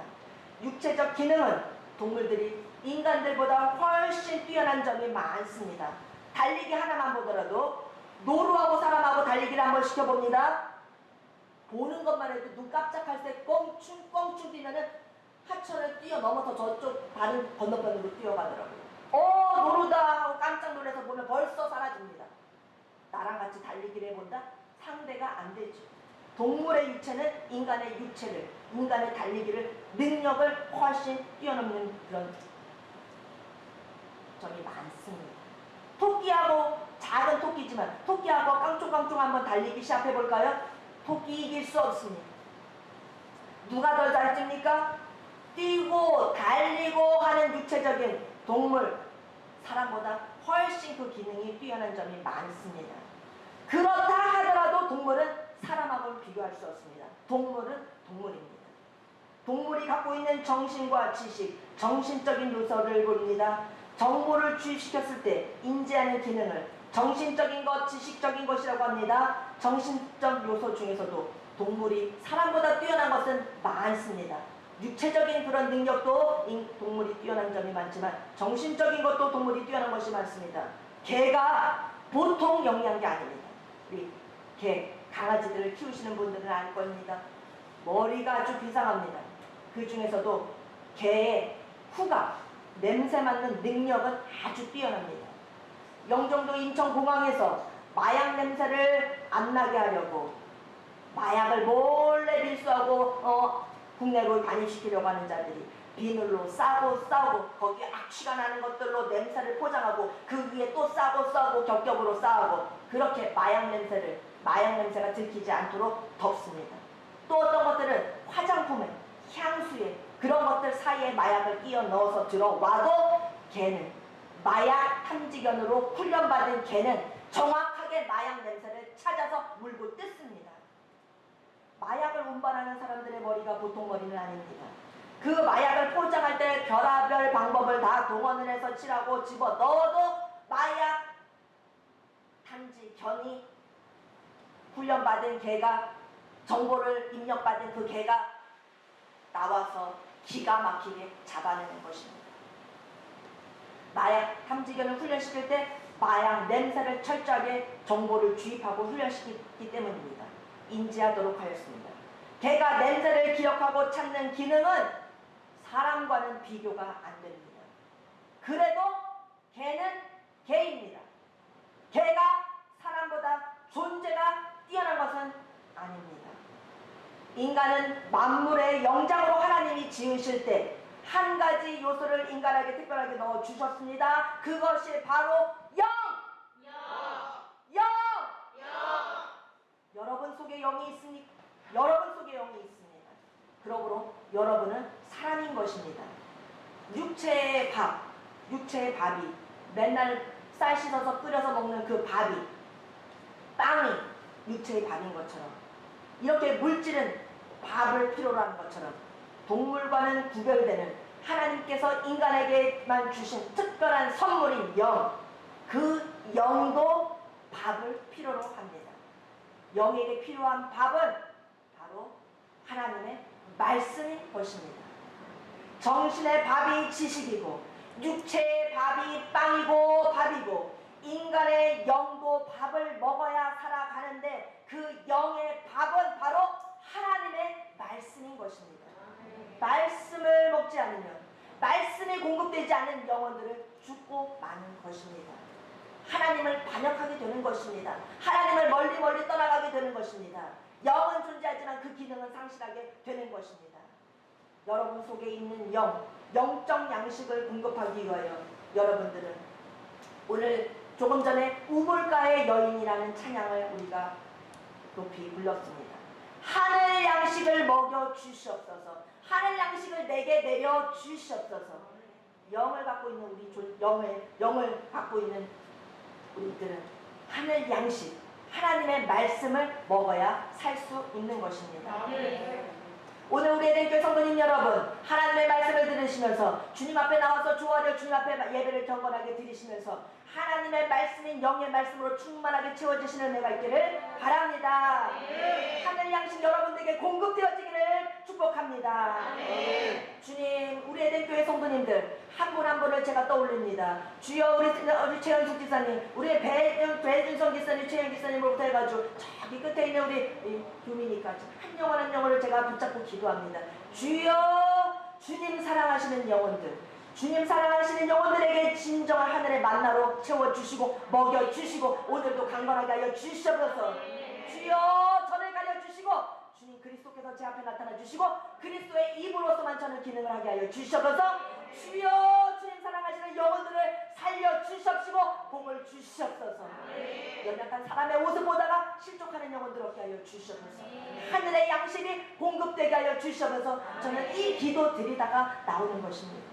육체적 기능은 동물들이 인간들보다 훨씬 뛰어난 점이 많습니다. 달리기 하나만 보더라도 노루하고 사람하고 달리기를 한번 시켜봅니다. 보는 것만 해도 눈 깜짝할 때 껑충 뛰면은 하천을 뛰어넘어서 저쪽 다른 건너편으로 뛰어가더라고요. 노루다 하고 깜짝 놀라서 보면 벌써 사라집니다. 나랑 같이 달리기를 해본다? 상대가 안 되죠. 동물의 육체는 인간의 육체를, 인간의 달리기를, 능력을 훨씬 뛰어넘는 그런 점이 많습니다. 토끼하고, 작은 토끼지만 토끼하고 깡총깡총 한번 달리기 시합해볼까요? 토끼 이길 수 없습니다. 누가 더 잘 뜁니까? 뛰고 달리고 하는 육체적인 동물, 사람보다 훨씬 그 기능이 뛰어난 점이 많습니다. 그렇다 하더라도 동물은 사람하고는 비교할 수 없습니다. 동물은 동물입니다. 동물이 갖고 있는 정신과 지식, 정신적인 요소를 봅니다. 정보를 주입시켰을 때 인지하는 기능을 정신적인 것, 지식적인 것이라고 합니다. 정신적 요소 중에서도 동물이 사람보다 뛰어난 것은 많습니다. 육체적인 그런 능력도 동물이 뛰어난 점이 많지만 정신적인 것도 동물이 뛰어난 것이 많습니다. 개가 보통 영리한 게 아닙니다. 우리 개, 강아지들을 키우시는 분들은 알 겁니다. 머리가 아주 비상합니다. 그 중에서도 개의 후각, 냄새 맡는 능력은 아주 뛰어납니다. 영종도 인천공항에서 마약 냄새를 안 나게 하려고 마약을 몰래 밀수하고 국내로 반입시키려고 하는 자들이 비늘로 싸고 거기에 악취가 나는 것들로 냄새를 포장하고 그 위에 또 싸고 겹겹으로 싸고 그렇게 마약 냄새가 들키지 않도록 덮습니다. 또 어떤 것들은 화장품에, 향수에 그런 것들 사이에 마약을 끼워 넣어서 들어와도 개는 마약 탐지견으로 훈련받은 개는 정확하게 마약 냄새를 찾아서 물고 뜯습니다. 마약을 운반하는 사람들의 머리가 보통 머리는 아닙니다. 그 마약을 포장할 때 별의별 방법을 다 동원을 해서 칠하고 집어 넣어도 마약 탐지견이 훈련받은 개가, 정보를 입력받은 그 개가 나와서 기가 막히게 잡아내는 것입니다. 마약 탐지견을 훈련시킬 때 마약 냄새를 철저하게 정보를 주입하고 훈련시키기 때문입니다. 인지하도록 하였습니다. 개가 냄새를 기억하고 찾는 기능은 사람과는 비교가 안 됩니다. 그래도 개는 개입니다. 개가 사람보다 존재가 뛰어난 것은 아닙니다. 인간은 만물의 영장으로 하나님이 지으실 때 한 가지 요소를 인간에게 특별하게 넣어 주셨습니다. 그것이 바로 영! 여러분 속에 영이 있습니까? 여러분 속에 영이 있습니다. 그러므로 여러분은 사람인 것입니다. 육체의 밥, 육체의 밥이, 맨날 쌀 씻어서 끓여서 먹는 그 밥이, 빵이 육체의 밥인 것처럼, 이렇게 물질은 밥을 필요로 하는 것처럼 동물과는 구별되는 하나님께서 인간에게만 주신 특별한 선물인 영, 그 영도 밥을 필요로 합니다. 영에게 필요한 밥은 바로 하나님의 말씀인 것입니다. 정신의 밥이 지식이고 육체의 밥이 빵이고 밥이고 인간의 영도 밥을 먹어야 살아가는데 그 영의 밥은 바로 하나님의 말씀인 것입니다. 말씀을 먹지 않으면, 말씀이 공급되지 않은 영혼들은 죽고 마는 것입니다. 하나님을 반역하게 되는 것입니다. 하나님을 멀리 멀리 떠나가게 되는 것입니다. 영은 존재하지만 그 기능은 상실하게 되는 것입니다. 여러분 속에 있는 영적 양식을 공급하기 위하여 여러분들은 오늘 조금 전에 우물가의 여인이라는 찬양을 우리가 높이 불렀습니다. 하늘 양식을 먹여 주시옵소서. 하늘 양식을 내게 내려 주시옵소서. 영을 갖고 있는 우리 영을 갖고 있는 우리들은 하늘 양식, 하나님의 말씀을 먹어야 살 수 있는 것입니다. 오늘 우리 에덴교회 성도님 여러분, 하나님의 말씀을 들으시면서 주님 앞에 나와서 주어려 주님 앞에 예배를 경건하게 드리시면서 하나님의 말씀인 영의 말씀으로 충만하게 채워지시는 은혜가 있기를 바랍니다. 하늘 양식 여러분들에게 공급되어지기를 축복합니다. 주님, 우리 에덴교회 성도님들 한 분 한 분을 제가 떠올립니다. 주여, 우리 최현숙 지사님, 우리 배준성 기사님, 최현 기사님으로부터 해가지고 저기 끝에 있는 우리 교민이까지 한 영혼 한 영혼을 제가 붙잡고 기도합니다. 주여, 주님 사랑하시는 영혼들, 주님 사랑하시는 영혼들에게 진정한 하늘의 만나로 채워주시고 먹여주시고 오늘도 강건하게 하여 주시옵소서. 주여, 저를 가려주시고 주님 그리스도께서 제 앞에 나타나 주시고 그리스도의 입으로서만 저는 기능을 하게 하여 주시옵소서. 주여, 주님 사랑하시는 영혼들을 살려주시옵시고 복을 주시옵소서. 연약한 사람의 옷을 보다가 실족하는 영혼들 없게 하여 주시옵소서. 하늘의 양식이 공급되게 하여 주시옵소서. 저는 이 기도 드리다가 나오는 것입니다.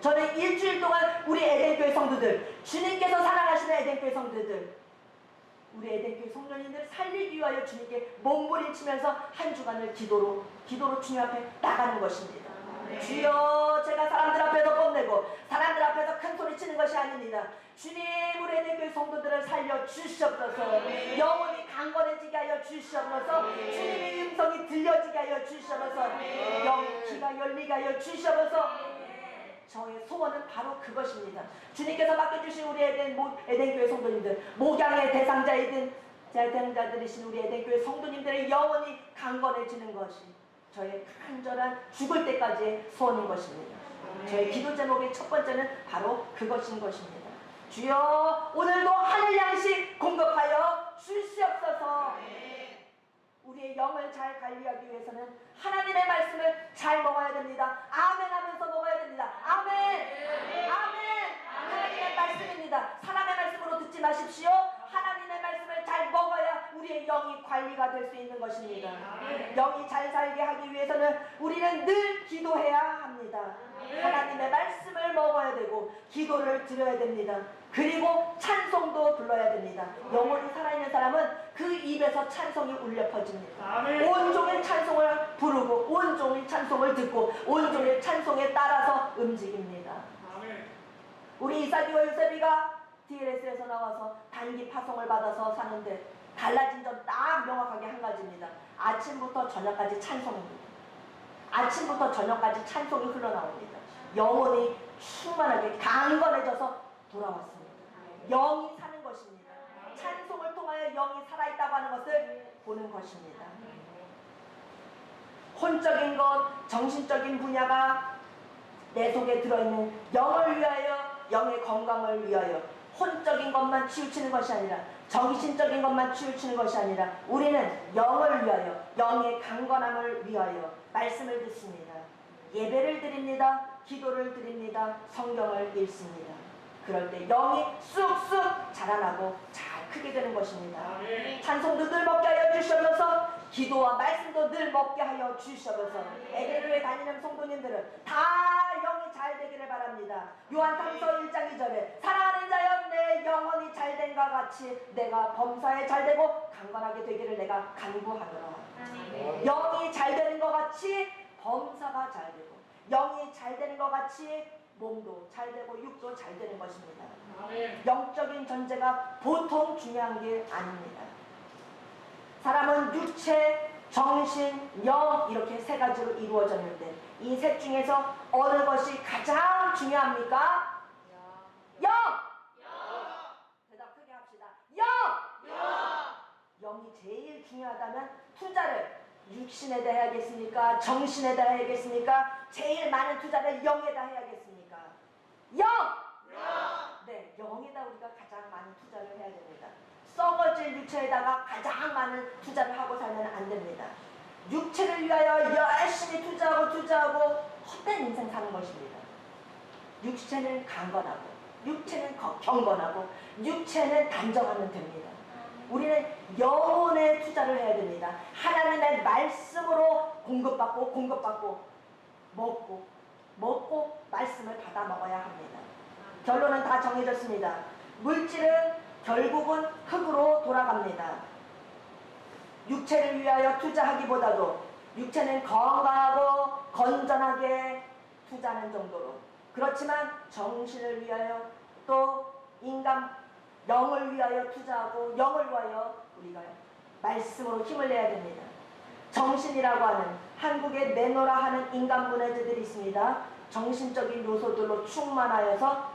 저는 일주일 동안 우리 에덴교회 성도들, 주님께서 사랑하시는 에덴교회 성도들, 우리 에덴교회 성도님들 살리기 위하여 주님께 몸부림치면서 한 주간을 기도로 주님 앞에 나가는 것입니다. 주여, 제가 사람들 앞에서 뽐내고 사람들 앞에서 큰 소리 치는 것이 아닙니다. 주님, 우리 에덴교회 성도들을 살려 주시옵소서. 영혼이 강건해지게 하여 주시옵소서. 주님의 음성이 들려지게 하여 주시옵소서. 영의 귀가 열리게 하여 주시옵소서. 저의 소원은 바로 그것입니다. 주님께서 맡겨주신 우리 에덴교회 성도님들, 목양의 대상자들이신 우리 에덴교회 성도님들의 영혼이 강건해지는 것이 저의 간절한 죽을 때까지의 소원인 것입니다. 저의 기도 제목의 첫 번째는 바로 그것인 것입니다. 주여, 오늘도 하늘 양식 공급하여 주시옵소서. 우리의 영을 잘 관리하기 위해서는 하나님의 말씀을 잘 먹어야 됩니다. 아멘 하면서 먹어야 됩니다. 아멘! 아멘! 하나님의 말씀입니다. 사람의 말씀으로 듣지 마십시오. 하나님의 말씀을 잘 먹어야 우리의 영이 관리가 될 수 있는 것입니다. 영이 잘 살게 하기 위해서는 우리는 늘 기도해야 합니다. 하나님의 말씀을 먹어야 되고 기도를 드려야 됩니다. 그리고 찬송도 불러야 됩니다. 영혼이 살아있는 사람은 그 입에서 찬송이 울려 퍼집니다. 온종일 찬송을 부르고 온종일 찬송을 듣고 온종일 찬송에 따라서 움직입니다. 우리 이삭이와 요셉이가 DLS에서 나와서 단기 파송을 받아서 사는데 달라진 점 딱 명확하게 한 가지입니다. 아침부터 저녁까지 찬송입니다. 아침부터 저녁까지 찬송이 흘러나옵니다. 영혼이 충만하게 강건해져서 돌아왔습니다. 영이 사는 것입니다. 찬송을 통하여 영이 살아있다고 하는 것을 보는 것입니다. 혼적인 것, 정신적인 분야가 내 속에 들어있는 영을 위하여, 영의 건강을 위하여 혼적인 것만 치우치는 것이 아니라 정신적인 것만 치우치는 것이 아니라 우리는 영을 위하여, 영의 강건함을 위하여 말씀을 듣습니다. 예배를 드립니다. 기도를 드립니다. 성경을 읽습니다. 그럴 때 영이 쑥쑥 자라나고 잘 크게 되는 것입니다. 찬송도 늘 먹게 하여 주시옵소서. 기도와 말씀도 늘 먹게 하여 주시옵소서. 에덴교회 다니는 성도님들은 다 영이 잘 잘 되기를 바랍니다. 요한삼서 1장 2절에 사랑하는 자여 내 영혼이 잘된과 같이 내가 범사에 잘되고 강건하게 되기를 내가 간구하노라. 영이 잘되는 것 같이 범사가 잘되고 영이 잘되는 것 같이 몸도 잘되고 육도 잘되는 것입니다. 영적인 전제가 보통 중요한 게 아닙니다. 사람은 육체, 정신, 영 이렇게 세 가지로 이루어졌는데 이 셋 중에서 어느 것이 가장 중요합니까? 영! 대답 크게 합시다. 영! 영이 제일 중요하다면 투자를 육신에다 해야겠습니까? 정신에다 해야겠습니까? 제일 많은 투자를 영에다 해야겠습니까? 영! 네, 영에다 우리가 가장 많은 투자를 해야 됩니다. 썩어질 육체에다가 가장 많은 투자를 하고 살면 안 됩니다. 육체를 위하여 열심히 투자하고 헛된 인생 사는 것입니다. 육체는 강건하고 육체는 경건하고 육체는 단정하면 됩니다. 우리는 영혼에 투자를 해야 됩니다. 하나님의 말씀으로 공급받고 먹고 말씀을 받아 먹어야 합니다. 결론은 다 정해졌습니다. 물질은 결국은 흙으로 돌아갑니다. 육체를 위하여 투자하기보다도 육체는 건강하고 건전하게 투자하는 정도로, 그렇지만 정신을 위하여 또 인간 영을 위하여 투자하고 영을 위하여 우리가 말씀으로 힘을 내야 됩니다. 정신이라고 하는 한국에 내노라 하는 인간 문화재들이 있습니다. 정신적인 요소들로 충만하여서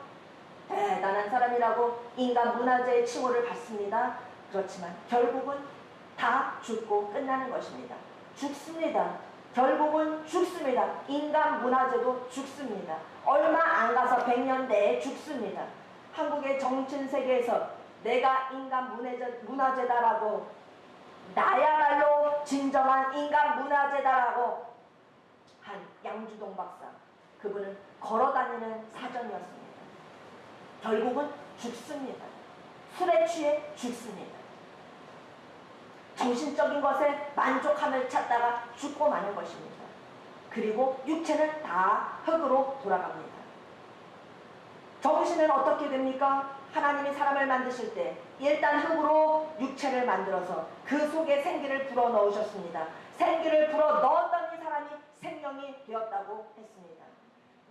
대단한 사람이라고 인간 문화재의 칭호를 받습니다. 그렇지만 결국은 다 죽고 끝나는 것입니다. 죽습니다. 결국은 죽습니다. 인간 문화재도 죽습니다. 얼마 안 가서 100년 내에 죽습니다. 한국의 정신세계에서 내가 인간 문화재다라고, 나야말로 진정한 인간 문화재다라고 한 양주동 박사, 그분은 걸어다니는 사전이었습니다. 결국은 죽습니다. 술에 취해 죽습니다. 정신적인 것에 만족함을 찾다가 죽고 마는 것입니다. 그리고 육체는 다 흙으로 돌아갑니다. 정신은 어떻게 됩니까? 하나님이 사람을 만드실 때 일단 흙으로 육체를 만들어서 그 속에 생기를 불어 넣으셨습니다. 생기를 불어 넣었더니 사람이 생명이 되었다고 했습니다.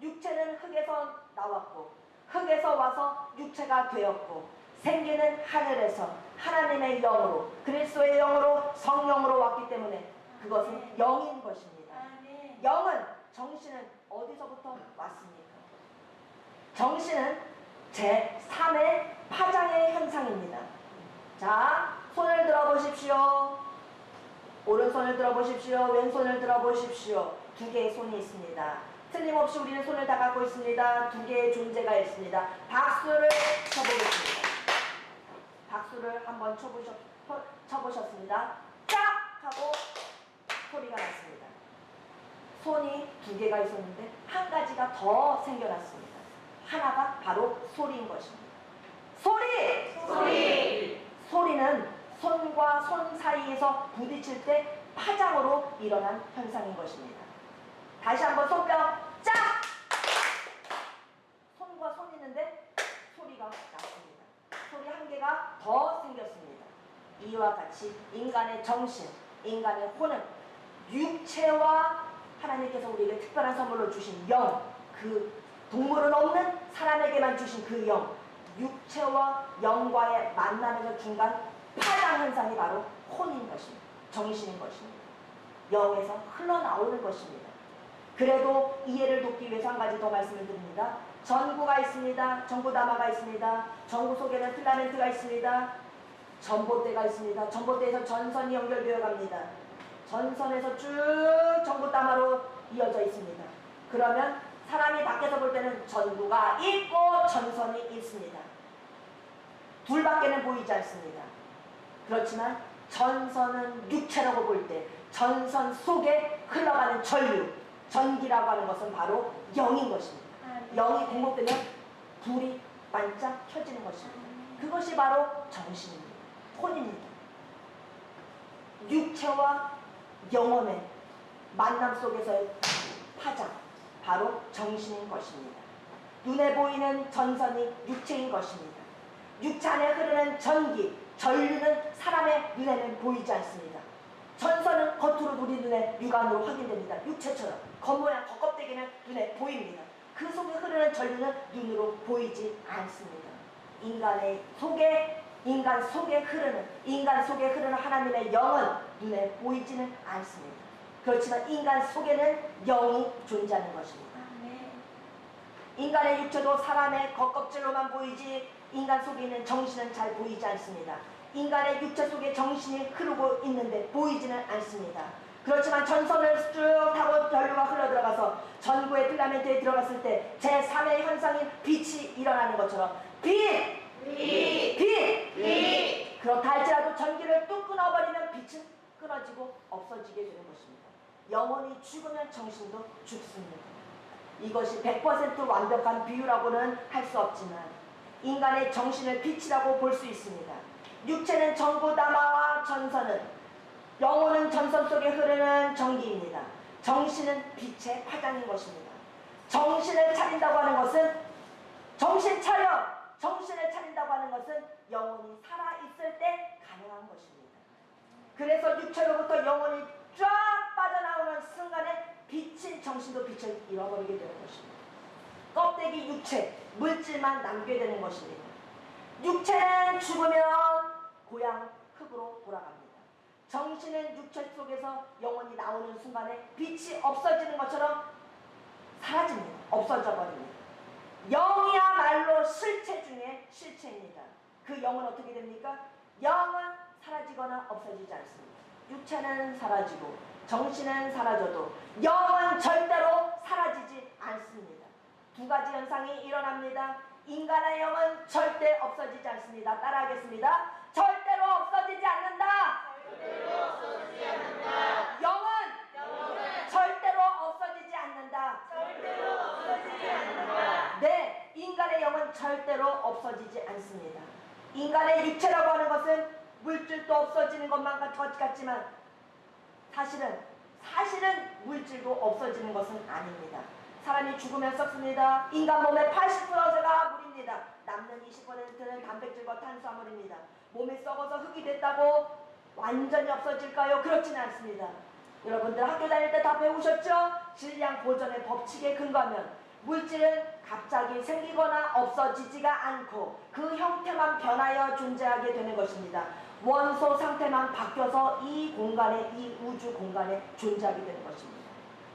육체는 흙에서 나왔고 흙에서 와서 육체가 되었고, 생기는 하늘에서 하나님의 영으로, 그리스도의 영으로, 성령으로 왔기 때문에 그것은 영인 것입니다. 영은, 정신은 어디서부터 왔습니까? 정신은 제3의 파장의 현상입니다. 자, 손을 들어보십시오. 오른손을 들어보십시오. 왼손을 들어보십시오. 두 개의 손이 있습니다. 틀림없이 우리는 손을 다 갖고 있습니다. 두 개의 존재가 있습니다. 박수를 쳐보겠습니다. 박수를 한번 쳐보셨습니다. 짝! 하고 소리가 났습니다. 손이 두 개가 있었는데 한 가지가 더 생겨났습니다. 하나가 바로 소리인 것입니다. 소리! 소리는 손과 손 사이에서 부딪힐 때 파장으로 일어난 현상인 것입니다. 다시 한번 손뼉 짝! 손과 손 있는데 소리가 났습니다. 소리 한 개가 더 생겼습니다. 이와 같이 인간의 정신, 인간의 혼은 육체와 하나님께서 우리에게 특별한 선물로 주신 영, 그 동물은 없는 사람에게만 주신 그 영, 육체와 영과의 만남에서 중간 파장 현상이 바로 혼인 것입니다. 정신인 것입니다. 영에서 흘러나오는 것입니다. 그래도 이해를 돕기 위해서 한 가지 더 말씀을 드립니다. 전구가 있습니다. 전구다마가 있습니다. 전구 속에는 필라멘트가 있습니다. 전봇대가 있습니다. 전봇대에서 전선이 연결되어 갑니다. 전선에서 쭉 전구다마로 이어져 있습니다. 그러면 사람이 밖에서 볼 때는 전구가 있고 전선이 있습니다. 둘밖에는 보이지 않습니다. 그렇지만 전선은 육체라고 볼 때 전선 속에 흘러가는 전류, 전기라고 하는 것은 바로 영인 것입니다. 영이 공급되면 불이 반짝 켜지는 것입니다. 그것이 바로 정신입니다. 혼입니다. 육체와 영혼의 만남 속에서의 파장, 바로 정신인 것입니다. 눈에 보이는 전선이 육체인 것입니다. 육체 안에 흐르는 전기, 전류는 사람의 눈에는 보이지 않습니다. 전선은 겉으로 우리 눈에 육안으로 확인됩니다. 육체처럼 겉모양, 겉껍데기는 눈에 보입니다. 그 속에 흐르는 전류는 눈으로 보이지 않습니다. 인간 속에 흐르는 하나님의 영은 눈에 보이지는 않습니다. 그렇지만 인간 속에는 영이 존재하는 것입니다. 인간의 육체도 사람의 겉껍질로만 보이지 인간 속에 있는 정신은 잘 보이지 않습니다. 인간의 육체 속에 정신이 흐르고 있는데 보이지는 않습니다. 그렇지만 전선을 쭉 타고 전류가 흘러들어가서 전구의 필라멘트에 들어갔을 때 제3의 현상인 빛이 일어나는 것처럼 빛! 그렇다 할지라도 전기를 뚝 끊어버리면 빛은 끊어지고 없어지게 되는 것입니다. 영혼이 죽으면 정신도 죽습니다. 이것이 100% 완벽한 비유라고는 할 수 없지만 인간의 정신을 빛이라고 볼 수 있습니다. 육체는 전구다마와 전선은, 영혼은 전선 속에 흐르는 전기입니다. 정신은 빛의 화장인 것입니다. 정신을 차린다고 하는 것은, 정신을 차린다고 하는 것은 영혼이 살아있을 때 가능한 것입니다. 그래서 육체로부터 영혼이 쫙 빠져나오는 순간에 빛인 정신도 빛을 잃어버리게 되는 것입니다. 껍데기 육체, 물질만 남게 되는 것입니다. 육체는 죽으면 고향 흙으로 돌아갑니다. 정신은 육체 속에서 영혼이 나오는 순간에 빛이 없어지는 것처럼 사라집니다. 없어져 버립니다. 영이야말로 실체 중에 실체입니다. 그 영은 어떻게 됩니까? 영은 사라지거나 없어지지 않습니다. 육체는 사라지고 정신은 사라져도 영은 절대로 사라지지 않습니다. 두 가지 현상이 일어납니다. 인간의 영은 절대 없어지지 않습니다. 따라하겠습니다. 절대로 없어지지 않는다. 영은 절대로 없어지지 않는다. 네, 인간의 영은 절대로 없어지지 않습니다. 인간의 육체라고 하는 것은 물질도 없어지는 것만 같지만 사실은 물질도 없어지는 것은 아닙니다. 사람이 죽으면 썩습니다. 인간 몸의 80%가 물입니다. 남는 20%는 단백질과 탄수화물입니다. 몸이 썩어서 흙이 됐다고 완전히 없어질까요? 그렇지는 않습니다. 여러분들 학교 다닐 때 다 배우셨죠? 질량 보존의 법칙에 근거하면 물질은 갑자기 생기거나 없어지지가 않고 그 형태만 변하여 존재하게 되는 것입니다. 원소 상태만 바뀌어서 이 공간에, 이 우주 공간에 존재하게 되는 것입니다.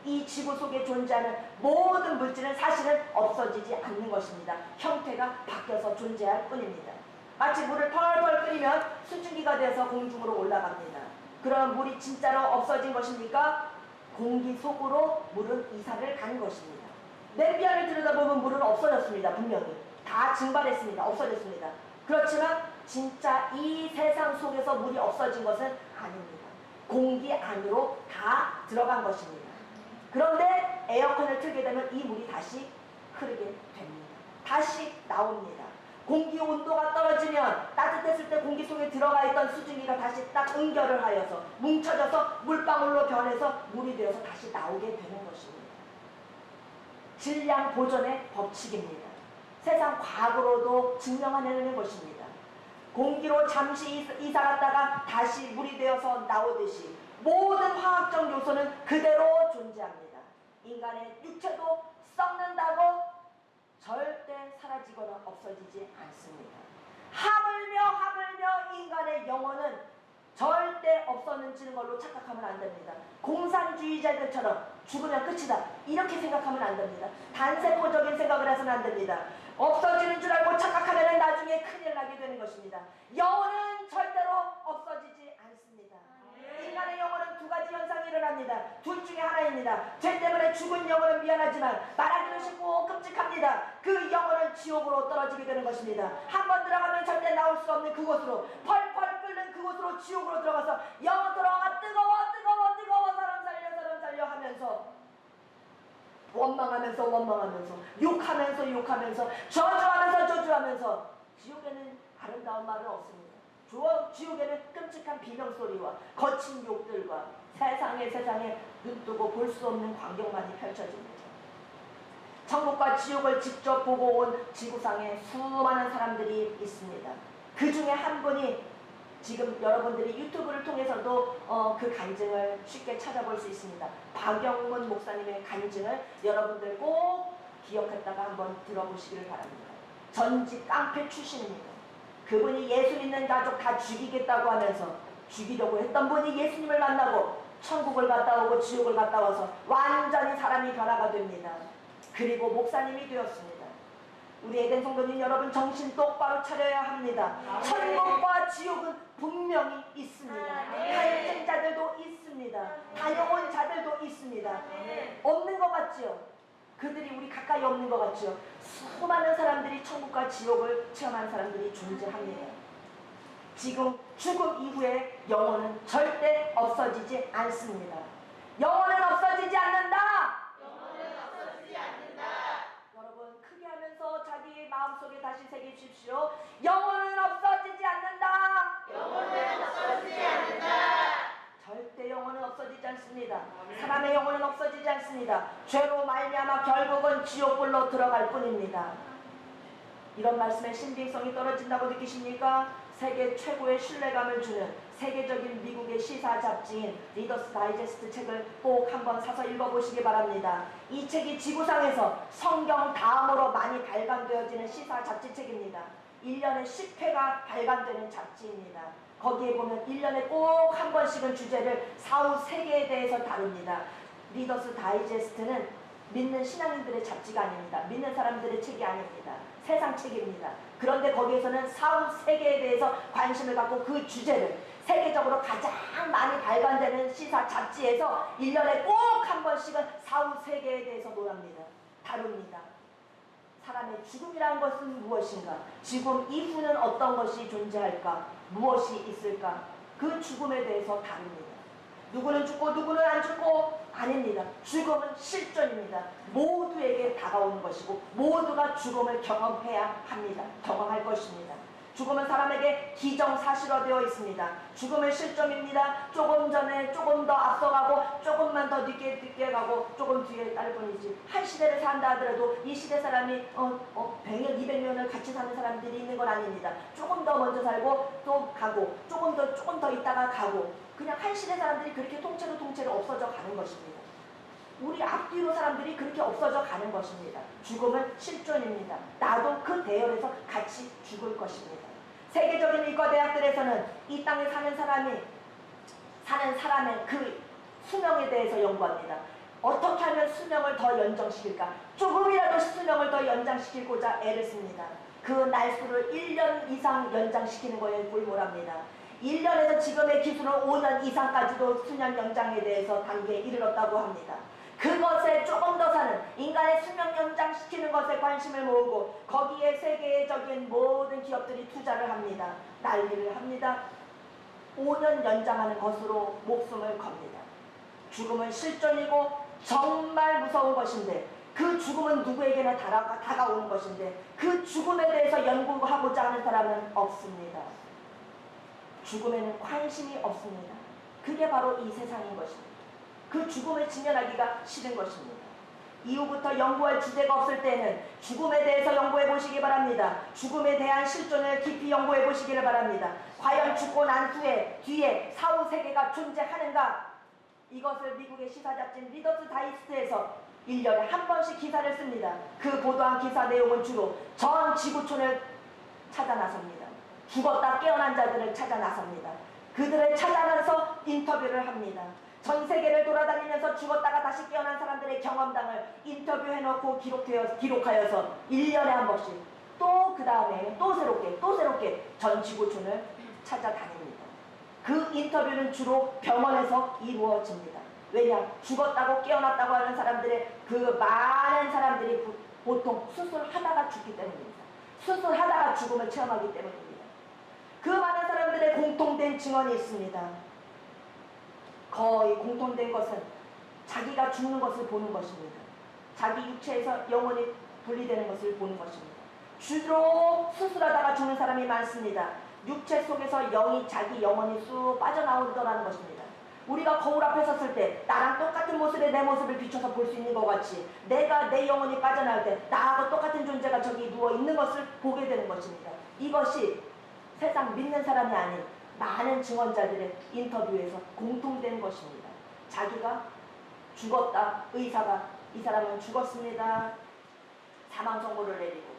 이 지구 속에 존재하는 모든 물질은 사실은 없어지지 않는 것입니다. 형태가 바뀌어서 존재할 뿐입니다. 마치 물을 펄펄 끓이면 수증기가 돼서 공중으로 올라갑니다. 그럼 물이 진짜로 없어진 것입니까? 공기 속으로 물은 이사를 가는 것입니다. 냄비 안을 들여다보면 물은 없어졌습니다. 분명히 다 증발했습니다. 없어졌습니다. 그렇지만 진짜 이 세상 속에서 물이 없어진 것은 아닙니다. 공기 안으로 다 들어간 것입니다. 그런데 에어컨을 틀게 되면 이 물이 다시 흐르게 됩니다. 다시 나옵니다. 공기 온도가 떨어지면 따뜻했을 때 공기 속에 들어가 있던 수증기가 다시 딱 응결을 하여서 뭉쳐져서 물방울로 변해서 물이 되어서 다시 나오게 되는 것입니다. 질량 보존의 법칙입니다. 세상 과거로도 증명해내는 것입니다. 공기로 잠시 이사 갔다가 다시 물이 되어서 나오듯이 모든 화학적 요소는 그대로 존재합니다. 인간의 육체도 썩는다고 절대 사라지거나 없어지지 않습니다. 하물며 인간의 영혼은 절대 없어지는 걸로 착각하면 안 됩니다. 공산주의자들처럼 죽으면 끝이다 이렇게 생각하면 안 됩니다. 단세포적인 생각을 해서는 안 됩니다. 없어지는 줄 알고 착각하면 나중에 큰일 나게 되는 것입니다. 영혼은 절대로 없어지지 않습니다. 인간의 영혼은 두 가지 현상이 일어납니다. 둘 중에 하나입니다. 죄 때문에 죽은 영혼은 미안하지만 말하기는 쉽고 끔찍합니다. 그 영혼은 지옥으로 떨어지게 되는 것입니다. 한 번 들어가면 절대 나올 수 없는 그곳으로, 펄펄 끓는 그곳으로, 지옥으로 들어가서 영혼으로가 뜨거워 사람 살려 하면서 원망하면서 욕하면서 저주하면서 지옥에는 아름다운 말은 없습니다. 지옥에는 끔찍한 비명소리와 거친 욕들과 세상에 눈뜨고 볼 수 없는 광경만이 펼쳐집니다. 천국과 지옥을 직접 보고 온 지구상에 수많은 사람들이 있습니다. 그 중에 한 분이 지금 여러분들이 유튜브를 통해서도 그 간증을 쉽게 찾아볼 수 있습니다. 박영문 목사님의 간증을 여러분들 꼭 기억했다가 한번 들어보시기를 바랍니다. 전직 깡패 출신입니다. 그분이 예수 믿는 가족 다 죽이겠다고 하면서 죽이려고 했던 분이 예수님을 만나고 천국을 갔다 오고 지옥을 갔다 와서 완전히 사람이 변화가 됩니다. 그리고 목사님이 되었습니다. 우리 에덴 성도님 여러분, 정신 똑바로 차려야 합니다. 천국과 지옥은 분명히 있습니다. 간증 자들도 있습니다. 다녀온 자들도 있습니다. 없는 것 같지요? 그들이 우리 가까이 없는 것 같지요? 수많은 사람들이 천국과 지옥을 체험한 사람들이 존재합니다. 지금 죽음 이후에 영혼은 절대 없어지지 않습니다. 영혼은 없어지지 않는다. 여러분 크게 하면서 자기 마음속에 다시 새기십시오. 영혼은 없어지지 않는다. 절대 영혼은 없어지지 않습니다. 사람의 영혼은 없어지지 않습니다. 죄로 말미암아 결국은 지옥불로 들어갈 뿐입니다. 이런 말씀의 신빙성이 떨어진다고 느끼십니까? 세계 최고의 신뢰감을 주는 세계적인 미국의 시사 잡지인 리더스 다이제스트 책을 꼭 한번 사서 읽어보시기 바랍니다. 이 책이 지구상에서 성경 다음으로 많이 발간되어지는 시사 잡지책입니다. 1년에 10회가 발간되는 잡지입니다. 거기에 보면 1년에 꼭 한 번씩은 주제를 사후 세계에 대해서 다룹니다. 리더스 다이제스트는 믿는 신앙인들의 잡지가 아닙니다. 믿는 사람들의 책이 아닙니다. 세상 책입니다. 그런데 거기에서는 사후 세계에 대해서 관심을 갖고 그 주제를 세계적으로 가장 많이 발간되는 시사 잡지에서 1년에 꼭 한 번씩은 사후 세계에 대해서 다룹니다. 사람의 죽음이라는 것은 무엇인가? 죽음 이후는 어떤 것이 존재할까? 무엇이 있을까? 그 죽음에 대해서 다룹니다. 누구는 죽고 누구는 안 죽고 아닙니다. 죽음은 실존입니다. 모두에게 다가오는 것이고 모두가 죽음을 경험해야 합니다. 경험할 것입니다. 죽음은 사람에게 기정사실화되어 있습니다. 죽음은 실존입니다. 조금 전에 조금 더 앞서가고 조금만 더 늦게 가고 조금 뒤에 딸 뿐이지. 한 시대를 산다 하더라도 이 시대 사람이 100년, 200년을 같이 사는 사람들이 있는 건 아닙니다. 조금 더 먼저 살고 또 가고 조금 더 있다가 가고 그냥 한 시대 사람들이 그렇게 통째로 없어져 가는 것입니다. 우리 앞뒤로 사람들이 그렇게 없어져 가는 것입니다. 죽음은 실존입니다. 나도 그 대열에서 같이 죽을 것입니다. 세계적인 의과 대학들에서는 이 땅에 사는 사람의 그 수명에 대해서 연구합니다. 어떻게 하면 수명을 더 연장시킬까? 조금이라도 수명을 더 연장시키고자 애를 씁니다. 그 날수를 1년 이상 연장시키는 거에 골몰합니다. 1년에서 지금의 기술은 5년 이상까지도 수년 연장에 대해서 단계에 이르렀다고 합니다. 그것에 조금 더 사는 인간의 수명 연장시키는 것에 관심을 모으고 거기에 세계적인 모든 기업들이 투자를 합니다. 난리를 합니다. 5년 연장하는 것으로 목숨을 겁니다. 죽음은 실존이고 정말 무서운 것인데 그 죽음은 누구에게나 다가오는 것인데 그 죽음에 대해서 연구하고자 하는 사람은 없습니다. 죽음에는 관심이 없습니다. 그게 바로 이 세상인 것입니다. 그 죽음을 직면하기가 싫은 것입니다. 이후부터 연구할 주제가 없을 때는 죽음에 대해서 연구해 보시기 바랍니다. 죽음에 대한 실존을 깊이 연구해 보시기를 바랍니다. 과연 죽고 난 후에 뒤에 사후 세계가 존재하는가? 이것을 미국의 시사잡지인 리더스 다이제스트에서 1년에 한 번씩 기사를 씁니다. 그 보도한 기사 내용은 주로 전 지구촌을 찾아 나섭니다. 죽었다 깨어난 자들을 찾아 나섭니다. 그들을 찾아나서 인터뷰를 합니다. 전 세계를 돌아다니면서 죽었다가 다시 깨어난 사람들의 경험담을 인터뷰해놓고 기록하여서 1년에 한 번씩 또 그 다음에 또 새롭게 전 지구촌을 찾아다닙니다. 그 인터뷰는 주로 병원에서 이루어집니다. 왜냐? 죽었다고 깨어났다고 하는 사람들의 그 많은 사람들이 보통 수술하다가 죽기 때문입니다. 수술하다가 죽음을 체험하기 때문입니다. 그 많은 사람들의 공통된 증언이 있습니다. 거의 공통된 것은 자기가 죽는 것을 보는 것입니다. 자기 육체에서 영혼이 분리되는 것을 보는 것입니다. 주로 수술하다가 죽는 사람이 많습니다. 육체 속에서 자기 영혼이 쑥 빠져나오더라는 것입니다. 우리가 거울 앞에 섰을 때 나랑 똑같은 모습의 내 모습을 비춰서 볼 수 있는 것 같이 내가 내 영혼이 빠져나갈 때 나하고 똑같은 존재가 저기 누워 있는 것을 보게 되는 것입니다. 이것이 세상 믿는 사람이 아닌 많은 증언자들의 인터뷰에서 공통된 것입니다. 자기가 죽었다. 의사가 이 사람은 죽었습니다. 사망 선고를 내리고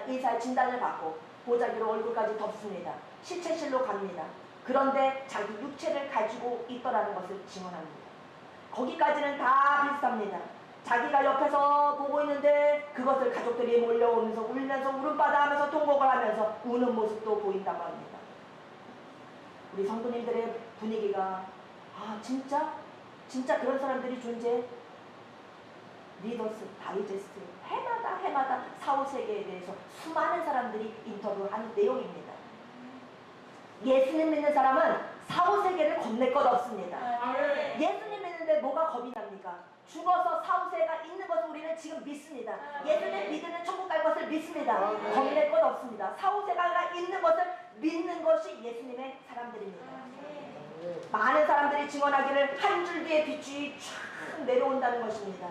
의사의 진단을 받고 보자기로 얼굴까지 덮습니다. 시체실로 갑니다. 그런데 자기 육체를 가지고 있더라는 것을 증언합니다. 거기까지는 다 비슷합니다. 자기가 옆에서 보고 있는데 그것을 가족들이 몰려오면서 울면서 울음바다 하면서 통곡을 하면서 우는 모습도 보인다고 합니다. 우리 성도님들의 분위기가 진짜 그런 사람들이 존재해? 리더스 다이제스트 해마다 사후세계에 대해서 수많은 사람들이 인터뷰한 내용입니다. 예수님 믿는 사람은 사후세계를 겁낼 것 없습니다. 예수님 믿는데 뭐가 겁이 납니까? 죽어서 사후세계가 있는 것을 우리는 지금 믿습니다. 예수님 믿으면 천국 갈 것을 믿습니다. 겁낼 것 없습니다. 사후세계가 있는 것을 믿는 것이 예수님의 사람들입니다. 많은 사람들이 증언하기를 한 줄기의 빛이 쫙 내려온다는 것입니다.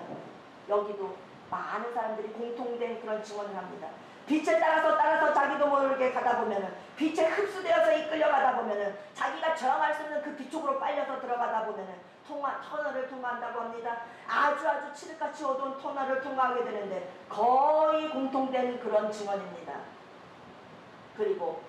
여기도 많은 사람들이 공통된 그런 증언을 합니다. 빛을 따라서 자기도 모르게 가다 보면은 빛에 흡수되어서 이끌려가다 보면은 자기가 저항할 수 없는 그 빛 쪽으로 빨려서 들어가다 보면은 터널을 통과한다고 합니다. 아주 칠흑같이 어두운 터널을 통과하게 되는데 거의 공통된 그런 증언입니다. 그리고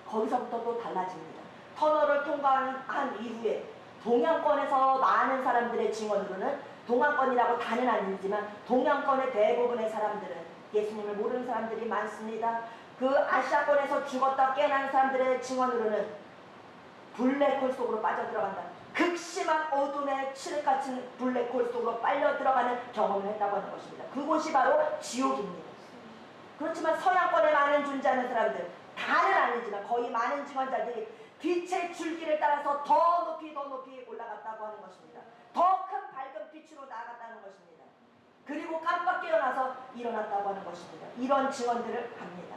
거기서부터 또 달라집니다. 터널을 통과한 이후에 동양권에서 많은 사람들의 증언으로는 동양권이라고 다는 아니지만 동양권의 대부분의 사람들은 예수님을 모르는 사람들이 많습니다. 그 아시아권에서 죽었다 깨어난 사람들의 증언으로는 블랙홀 속으로 빠져들어간다. 극심한 어둠의 칠흑같은 블랙홀 속으로 빨려 들어가는 경험을 했다고 하는 것입니다. 그곳이 바로 지옥입니다. 그렇지만 서양권에 많은 존재하는 사람들, 다는 아니지만 거의 많은 증언자들이 빛의 줄기를 따라서 더 높이 올라갔다고 하는 것입니다. 더 큰 밝은 빛으로 나아갔다는 것입니다. 그리고 깜빡 깨어나서 일어났다고 하는 것입니다. 이런 증언들을 합니다.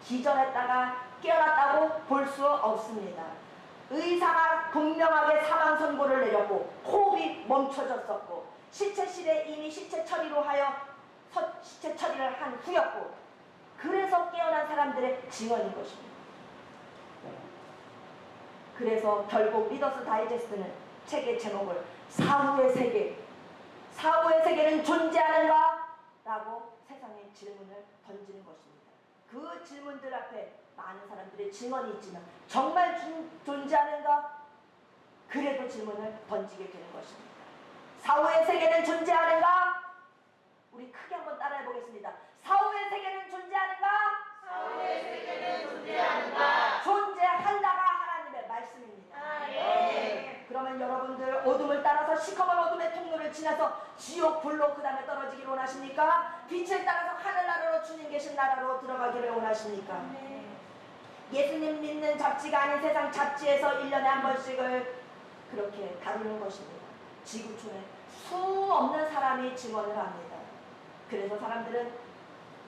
기절했다가 깨어났다고 볼 수 없습니다. 의사가 분명하게 사망 선고를 내렸고 호흡이 멈춰졌었고 시체실에 이미 시체 처리를 한 후였고 그래서 깨어난 사람들의 증언인 것입니다. 그래서 결국 리더스 다이제스트는 책의 제목을 사후의 세계는 존재하는가? 라고 세상에 질문을 던지는 것입니다. 그 질문들 앞에 많은 사람들의 증언이 있지만 정말 존재하는가? 그래도 질문을 던지게 되는 것입니다. 사후의 세계는 존재하는가? 우리 크게 한번 따라해 보겠습니다. 사후의 세계는 존재하는가? 사후의 세계는 존재하는가? 존재한다가 하나님의 말씀입니다. 그러면 여러분들 어둠을 따라서 시커먼 어둠의 통로를 지나서 지옥 불로 그 다음에 떨어지기를 원하십니까? 빛을 따라서 하늘나라로 주님 계신 나라로 들어가기를 원하십니까? 예수님 믿는 잡지가 아닌 세상 잡지에서 1년에 한 번씩을 그렇게 다루는 것입니다. 지구촌에 수 없는 사람이 증언을 합니다. 그래서 사람들은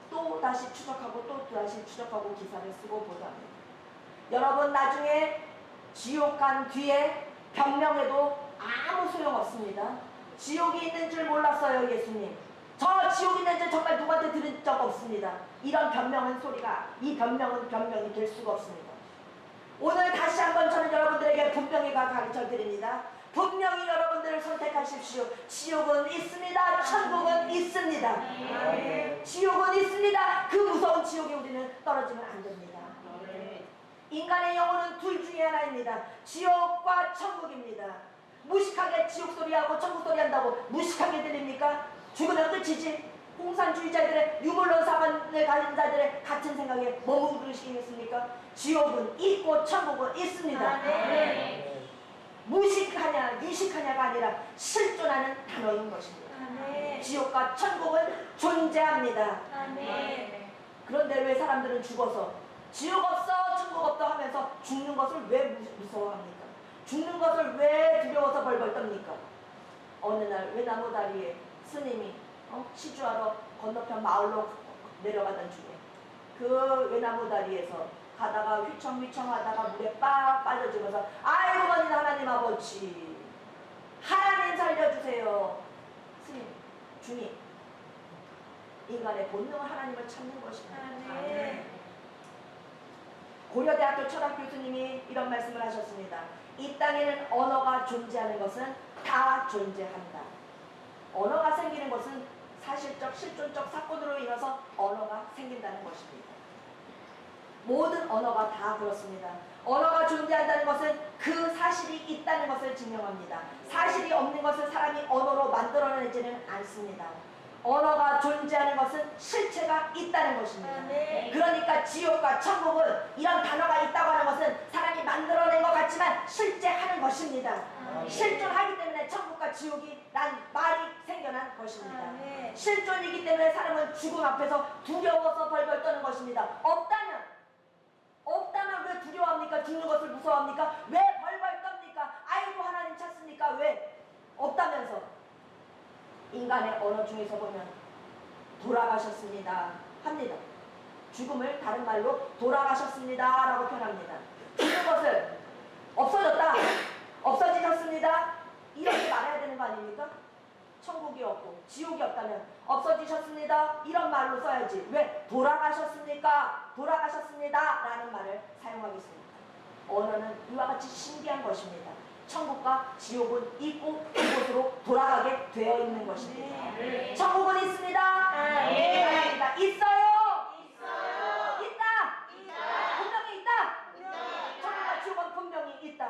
또 다시 추적하고 기사를 쓰고 보도합니다. 여러분 나중에 지옥 간 뒤에 변명해도 아무 소용 없습니다. 지옥이 있는 줄 몰랐어요 예수님. 저 지옥 있는 줄 정말 누구한테 들은 적 없습니다. 이런 이 변명은 변명이 될 수가 없습니다. 오늘 다시 한번 저는 여러분들에게 분명히 가르쳐 드립니다. 분명히 여러분들을 선택하십시오. 지옥은 있습니다. 천국은 있습니다. 지옥은 있습니다. 그 무서운 지옥에 우리는 떨어지면 안 됩니다. 인간의 영혼은 둘 중에 하나입니다. 지옥과 천국입니다. 무식하게 지옥 소리하고 천국 소리 한다고 무식하게 들립니까? 죽으면 끝이지. 공산주의자들의 유물론 사관을 가진 자들의 같은 생각에 머무르시겠습니까? 지옥은 있고 천국은 있습니다. 무식하냐 유식하냐가 아니라 실존하는 단어인 것입니다. 지옥과 천국은 존재합니다. 그런데 왜 사람들은 죽어서 지옥 없어 천국 없다 하면서 죽는 것을 왜 무서워합니까? 죽는 것을 왜 두려워서 벌벌 떱니까? 어느 날 외나무 다리에 스님이 시주하러 건너편 마을로 내려가던 중에 그 외나무 다리에서 가다가 휘청휘청 하다가 물에 빡 빠져주면서 아이고 머니 하나님 아버지 하나님 살려주세요. 스님, 주님, 인간의 본능은 하나님을 찾는 것입니다. 고려대학교 철학 교수님이 이런 말씀을 하셨습니다. 이 땅에는 언어가 존재하는 것은 다 존재한다. 언어가 생기는 것은 사실적, 실존적 사건으로 인해서 언어가 생긴다는 것입니다. 모든 언어가 다 그렇습니다. 언어가 존재한다는 것은 그 사실이 있다는 것을 증명합니다. 사실이 없는 것을 사람이 언어로 만들어내지는 않습니다. 언어가 존재하는 것은 실체가 있다는 것입니다. 그러니까 지옥과 천국은 이런 단어가 있다고 하는 것은 사람이 만들어낸 것 같지만 실제 하는 것입니다. 실존하기 때문에 천국과 지옥이 란 말이 생겨난 것입니다. 실존이기 때문에 사람은 죽음 앞에서 두려워서 벌벌 떠는 것입니다. 없다면 왜 두려워합니까? 죽는 것을 무서워합니까? 왜 벌벌 떱니까? 아이고 하나님 찾습니까? 왜? 없다면서. 인간의 언어 중에서 보면 돌아가셨습니다 합니다. 죽음을 다른 말로 돌아가셨습니다 라고 표현합니다. 죽은 것을 없어졌다, 없어지셨습니다 이렇게 말해야 되는 거 아닙니까? 천국이 없고 지옥이 없다면 없어지셨습니다 이런 말로 써야지. 왜? 돌아가셨습니까? 돌아가셨습니다 라는 말을 사용하겠습니다. 언어는 이와 같이 신기한 것입니다. 천국과 지옥은 있고 그곳으로 돌아가게 되어 있는 것입니다. 천국은 있습니다. 있습니다. 있어요. 있다. 분명히 있다. 천국과 지옥은 분명히 있다.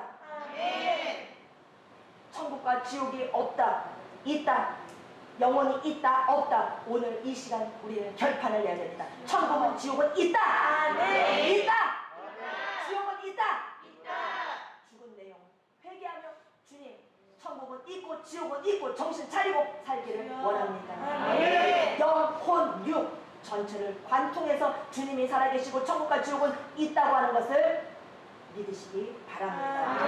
천국과 지옥이 없다. 있다. 영원히 있다. 없다. 오늘 이 시간 우리는 결판을 내야 됩니다. 천국은 지옥은 있다. 있다. 지옥은 있다. 죽은 내용 회개하며 주님, 천국은 있고 지옥은 있고 정신 차리고 살기를 원합니다. 영, 혼, 육 전체를 관통해서 주님이 살아계시고 천국과 지옥은 있다고 하는 것을 믿으시기 바랍니다.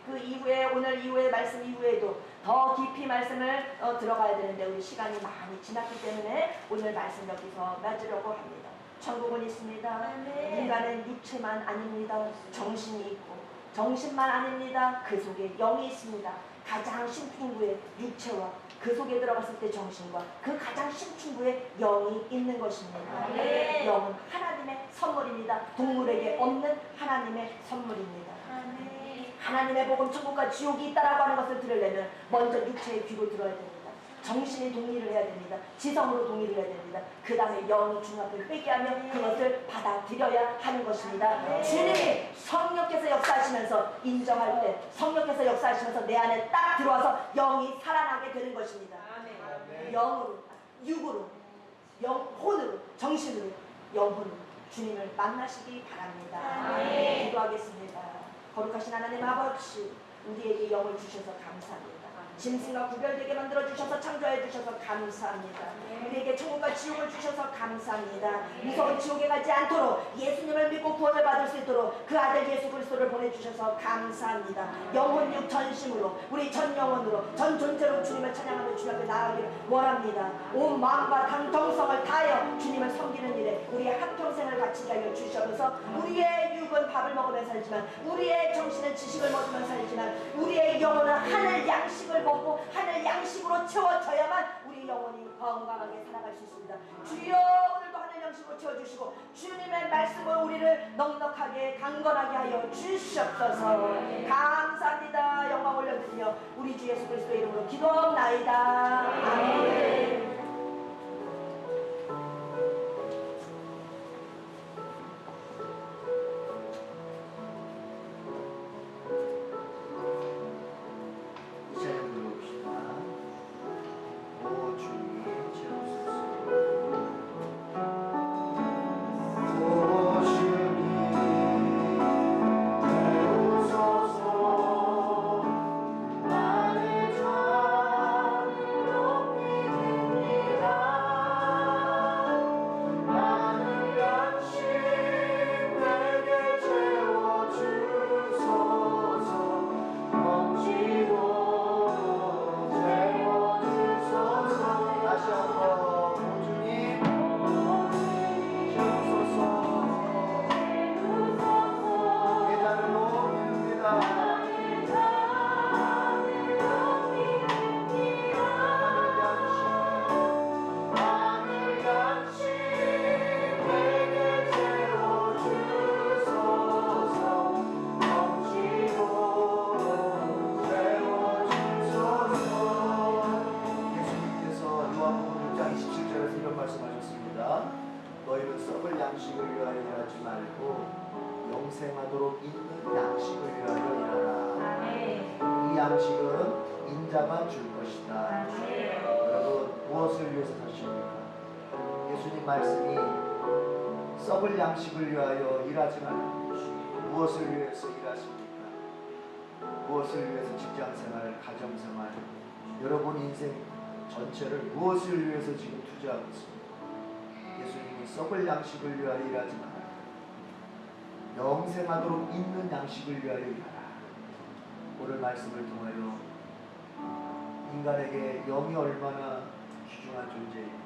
그 이후에, 오늘 이후에 말씀 이후에도 더 깊이 말씀을 들어가야 되는데 우리 시간이 많이 지났기 때문에 오늘 말씀 여기서 맺으려고 합니다. 천국은 있습니다. 인간은 육체만 아닙니다. 정신이 있고 정신만 아닙니다. 그 속에 영이 있습니다. 가장 심층부에 육체와 그 속에 들어갔을 때 정신과 그 가장 심층부에 영이 있는 것입니다. 영은 하나님의 선물입니다. 동물에게 없는 하나님의 선물입니다. 하나님의 복음 천국과 지옥이 있다라고 하는 것을 들으려면 먼저 육체의 귀로 들어야 됩니다. 정신이 동의를 해야 됩니다. 지성으로 동의를 해야 됩니다. 그 다음에 영이 주님 앞에 회개하며 그것을 받아들여야 하는 것입니다. 주님이 성령께서 역사하시면서 인정할 때 성령께서 역사하시면서 내 안에 딱 들어와서 영이 살아나게 되는 것입니다. 영으로, 육으로, 혼으로, 정신으로, 영혼으로 주님을 만나시기 바랍니다. 기도하겠습니다. 거룩하신 하나님 아버지, 우리에게 영을 주셔서 감사합니다. 짐승과 구별되게 만들어주셔서 창조해주셔서 감사합니다. 우리에게 천국과 지옥을 주셔서 감사합니다. 무서운 지옥에 가지 않도록 예수님을 믿고 구원을 받을 수 있도록 그 아들 예수 그리스도를 보내주셔서 감사합니다. 영혼 육 전심으로 우리 전 영혼으로 전 존재로 주님을 찬양하며 주님 앞에 나아가기를 원합니다. 온 마음과 정성을 다하여 주님을 섬기는 일에 우리의 한평생을 바치게 하여 주시옵소서. 우리의 육은 밥을 먹으며 살지만 우리의 정신은 지식을 먹으며 살지만 우리의 영혼은 하늘 양식을 먹고 하늘 양식으로 채워져야만 우리 영혼이 건강하게 살아갈 수 있습니다. 주여, 오늘도 하늘 양식으로 채워주시고 주님의 말씀을 우리를 넉넉하게 강건하게 하여 주시옵소서. 감사합니다. 영광 올려드리며 우리 주 예수 그리스도의 이름으로 기도하옵나이다. 아멘. 나를 잘 높이는 있는 양식을 위하여 일하라. 아멘. 이 양식은 인자만 줄 것이다. 아멘. 여러분 무엇을 위해서 사십니까? 예수님 말씀이 썩을 양식을 위하여 일하지 말라. 무엇을 위해서 일하십니까? 무엇을 위해서 직장생활, 가정생활, 여러분 인생 전체를 무엇을 위해서 지금 투자하고 있습니까? 예수님이 썩을 양식을 위하여 일하지 마라. 영생하도록 있는 양식을 위하여 일하라. 오늘 말씀을 통하여 인간에게 영이 얼마나 귀중한 존재이고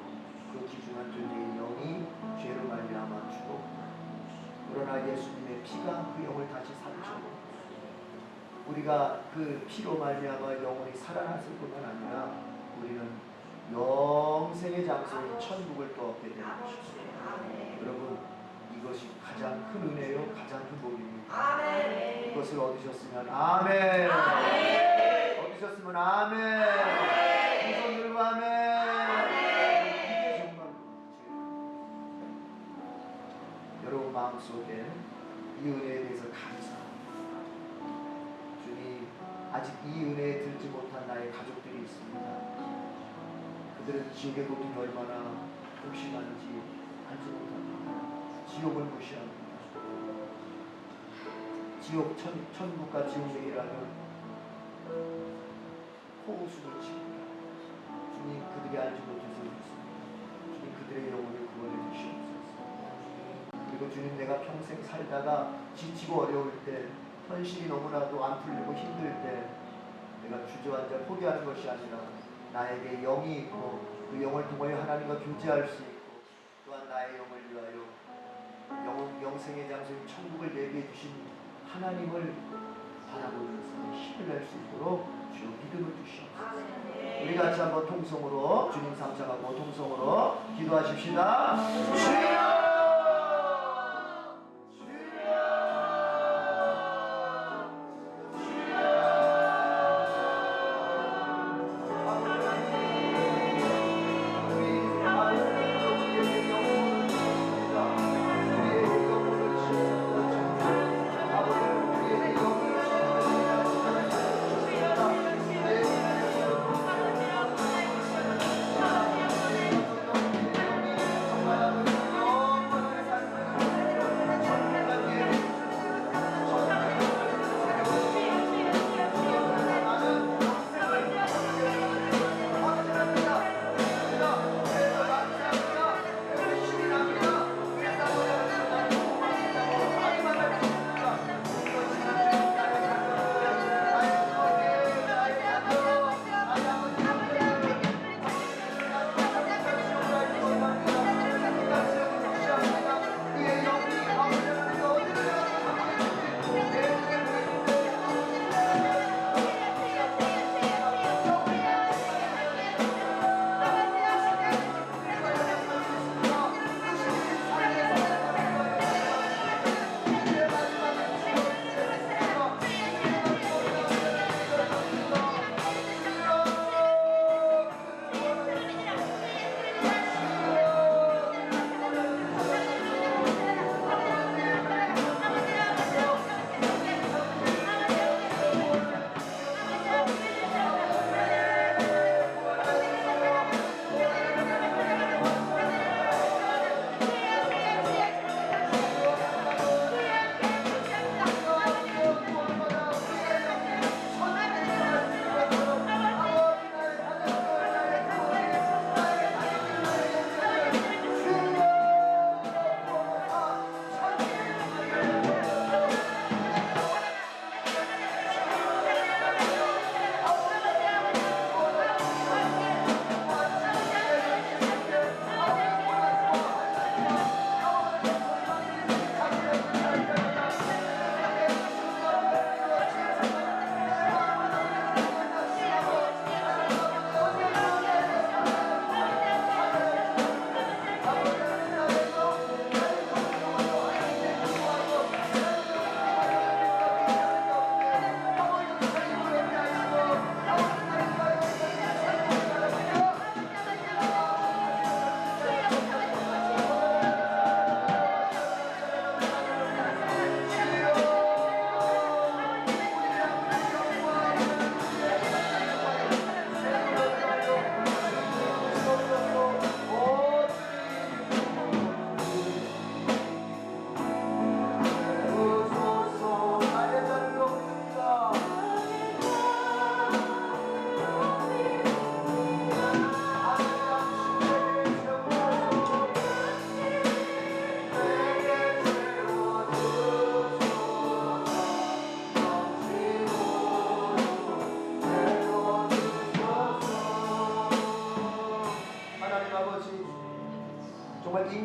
그 귀중한 존재인 영이 죄로 말미암아 죽었구나. 그러나 예수님의 피가 그 영을 다시 살리셨고 우리가 그 피로 말미암아 영원히 살아났을 뿐만 아니라 우리는 영생의 장소인 천국을 또 얻게 되는 것입니다. 여러분 이것이 가장 큰 은혜요 가장 큰 복입니다. 아멘. 이것을 얻으셨으면 아멘. 아멘. 얻으셨으면 아멘. 아멘. 두 손 들고 아멘. 이게 정말 여러분 마음속에 이 은혜에 대해서 감사합니다. 주님 아직 이 은혜에 들지 못한 나의 가족들이 있습니다. 그들은 지옥의 고통이 얼마나 극심한지 알지 못합니다. 지옥을 무시합니다. 천국과 지옥에라는 호흡을 칩니다. 주님 그들이 알지 못해서 그렇습니다. 주님 그들의 영혼을 구원해 주시옵소서. 그리고 주님 내가 평생 살다가 지치고 어려울 때 현실이 너무나도 안 풀리고 힘들 때 내가 주저앉아 포기하는 것이 아니라 나에게 영이 있고 그 영을 통하여 하나님과 교제할 수 있고 또한 나의 영을 위하여 영생의 장소인 천국을 예비해 주신 하나님을 바라보면서 힘을 낼 수 있도록 주여 믿음을 주시옵소서. 우리 같이 한번 통성으로 주님 상상하고 통성으로 기도하십시다. 주여!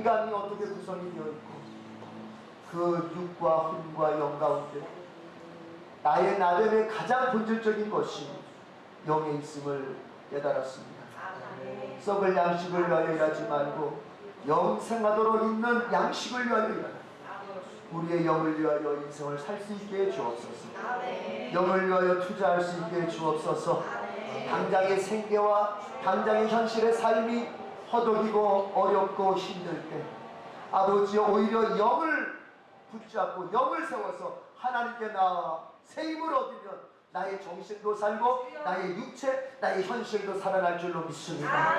인간이 어떻게 구성이 되어 있고 그 육과 혼과 영 가운데 나의 나됨의 가장 본질적인 것이 영에 있음을 깨달았습니다. 썩을 양식을 위하여 일하지 말고 영생하도록 있는 양식을 위하여 일하라. 우리의 영을 위하여 인생을 살 수 있게 해 주옵소서. 영을 위하여 투자할 수 있게 해 주옵소서. 당장의 생계와 당장의 현실의 삶이 허덕이고 어렵고 힘들 때 아버지여 오히려 영을 붙잡고 영을 세워서 하나님께 나아 새 힘을 얻으면 나의 정신도 살고 나의 육체, 나의 현실도 살아날 줄로 믿습니다.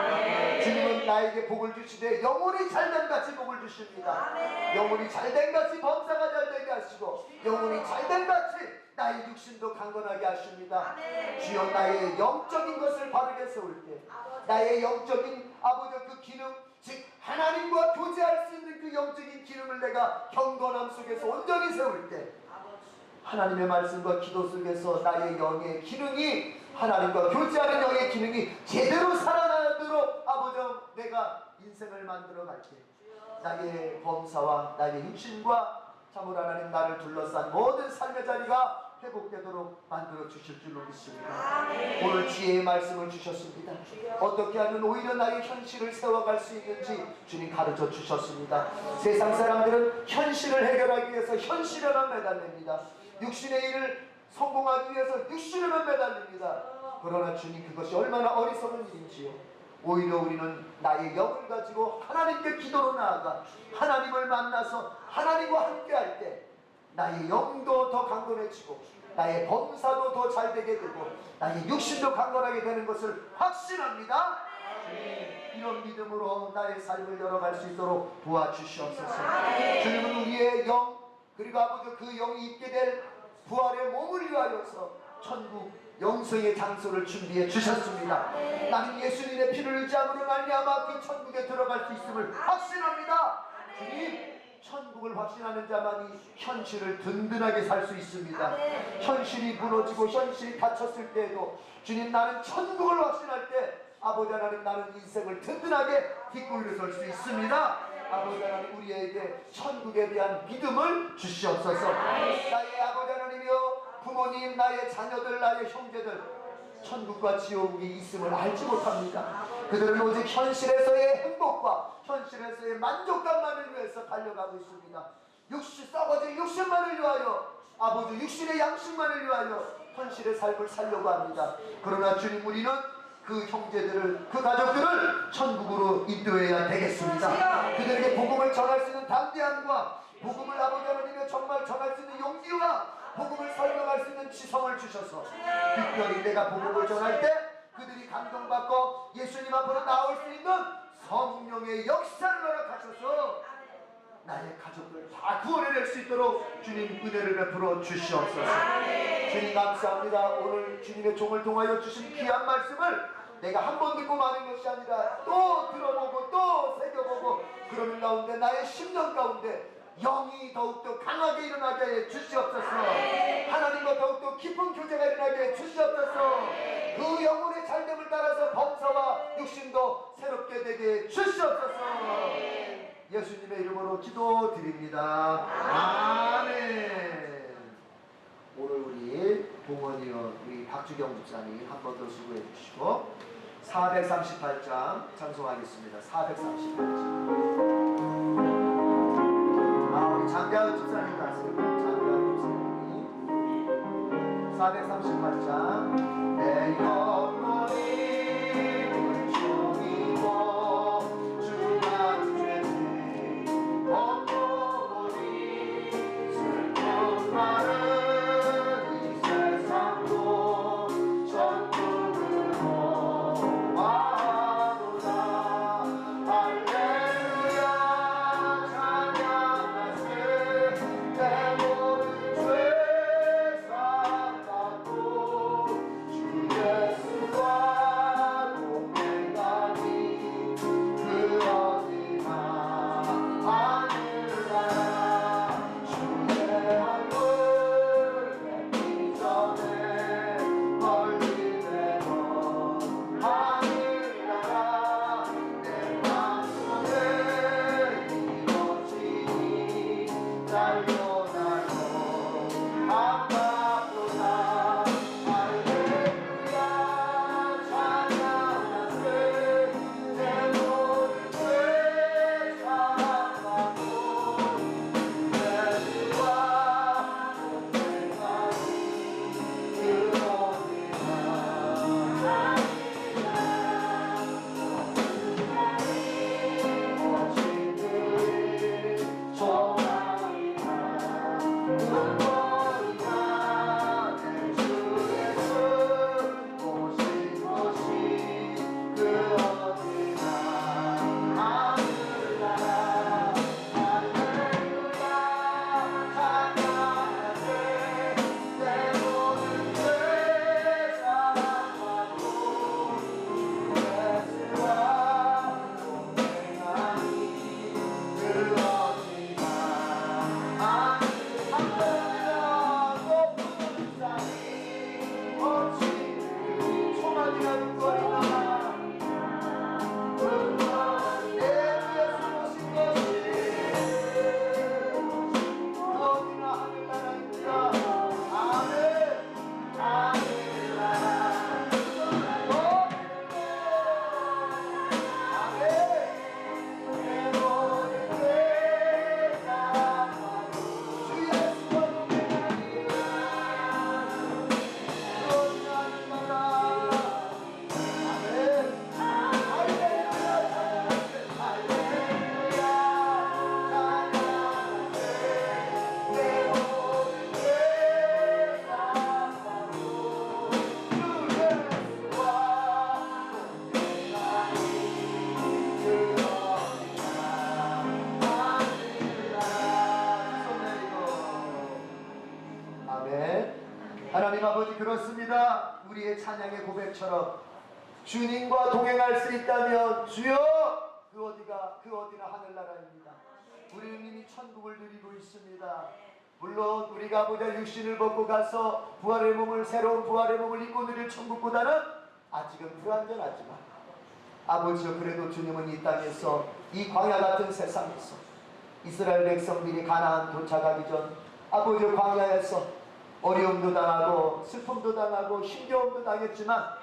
주님은 나에게 복을 주시되 영혼이 잘된 같이 복을 주십니다. 영혼이 잘된 같이 범사가 잘되게 하시고 영혼이 잘된 같이 나의 육신도 강건하게 하십니다. 주여 나의 영적인 것을 바르게 세울 때 나의 영적인 아버지 그 기능 즉 하나님과 교제할 수 있는 그 영적인 기능을 내가 경건함 속에서 온전히 세울 때 하나님의 말씀과 기도 속에서 나의 영의 기능이 하나님과 교제하는 영의 기능이 제대로 살아나도록 아버지 내가 인생을 만들어 갈 때 나의 범사와 나의 육신과 참으로 하나님 나를 둘러싼 모든 삶의 자리가 회복되도록 만들어 주실 줄로 믿습니다. 오늘 지혜의 말씀을 주셨습니다. 어떻게 하면 오히려 나의 현실을 세워갈 수 있는지 주님 가르쳐 주셨습니다. 세상 사람들은 현실을 해결하기 위해서 현실에만 매달립니다. 육신의 일을 성공하기 위해서 육신에만 매달립니다. 그러나 주님 그것이 얼마나 어리석은 일인지요. 오히려 우리는 나의 영을 가지고 하나님께 기도로 나아가 하나님을 만나서 하나님과 함께할 때 나의 영도 더 강건해지고 나의 범사도 더 잘되게 되고 나의 육신도 강건하게 되는 것을 확신합니다. 이런 믿음으로 나의 삶을 열어갈 수 있도록 도와주시옵소서. 주님은 우리의 영 그리고 아버지 그 영이 있게 될 부활의 몸을 위하여서 천국 영생의 장소를 준비해 주셨습니다. 나는 예수님의 피를 의지함으로 말미암아 그 천국에 들어갈 수 있음을 확신합니다. 주님 천국을 확신하는 자만이 현실을 든든하게 살 수 있습니다. 현실이 무너지고 현실이 닫혔을 때에도 주님 나는 천국을 확신할 때 아버지 하나님 나는 인생을 든든하게 딛고 일어설 수 있습니다. 아버지 하나님 우리에게 천국에 대한 믿음을 주시옵소서. 나의 아버지 하나님이여 부모님 나의 자녀들 나의 형제들 천국과 지옥이 있음을 알지 못합니다. 그들은 오직 현실에서의 행복과 현실에서의 만족감만을 위해서 달려가고 있습니다. 썩어진 육신만을 위하여 아버지 육신의 양식만을 위하여 현실의 삶을 살려고 합니다. 그러나 주님 우리는 그 형제들을 그 가족들을 천국으로 인도해야 되겠습니다. 그들에게 복음을 전할 수 있는 담대함과 복음을 아버지 하나님의 정말 전할 수 있는 용기와 복음을 설명할 수 있는 지성을 주셔서 특별히 내가 복음을 전할 때 그들이 감동받고 예수님 앞으로 나올 수 있는 성령의 역사를 허락하셔서 나의 가족을 다 구원해낼 수 있도록 주님 은혜를 베풀어 주시옵소서. 주님 감사합니다. 오늘 주님의 종을 통하여 주신 귀한 말씀을 내가 한 번 듣고 마는 것이 아니라 또 들어보고 또 새겨보고 그러는 가운데 나의 심령 가운데 영이 더욱더 강하게 일어나게 해 주시옵소서. 하나님과 더욱더 깊은 교제가 일어나게 해 주시옵소서. 그 영혼의 잘됨을 따라서 범사와 육신도 새롭게 되게 해 주시옵소서. 예수님의 이름으로 기도드립니다. 아멘. 오늘 우리 동원이요 우리 박주경 집사님 한 번 더 수고해 주시고 438장 찬송하겠습니다. 438장. 우리 장가은 집사님 가세요. 장가은 집사님 438장. 내 영혼이 물종이고 주만 죄지 없고 보니 슬픈 말은 이 세상도 천국으로 예수와 아멘. 하나님 아버지, 그렇습니다. 우리의 찬양의 고백처럼 주님과 동행할 수 있다면 주여, 그 어디나 하늘나라입니다. 우리는 이미 천국을 누리고 있습니다. 물론 우리가 보자 육신을 벗고 가서 새로운 부활의 몸을 입고 누릴 천국보다는 아직은 불완전하지만 아버지여, 그래도 주님은 이 땅에서, 이 광야 같은 세상에서 이스라엘 백성들이 가나안 도착하기 전 아버지여, 광야에서 어려움도 당하고 슬픔도 당하고 힘겨움도 당했지만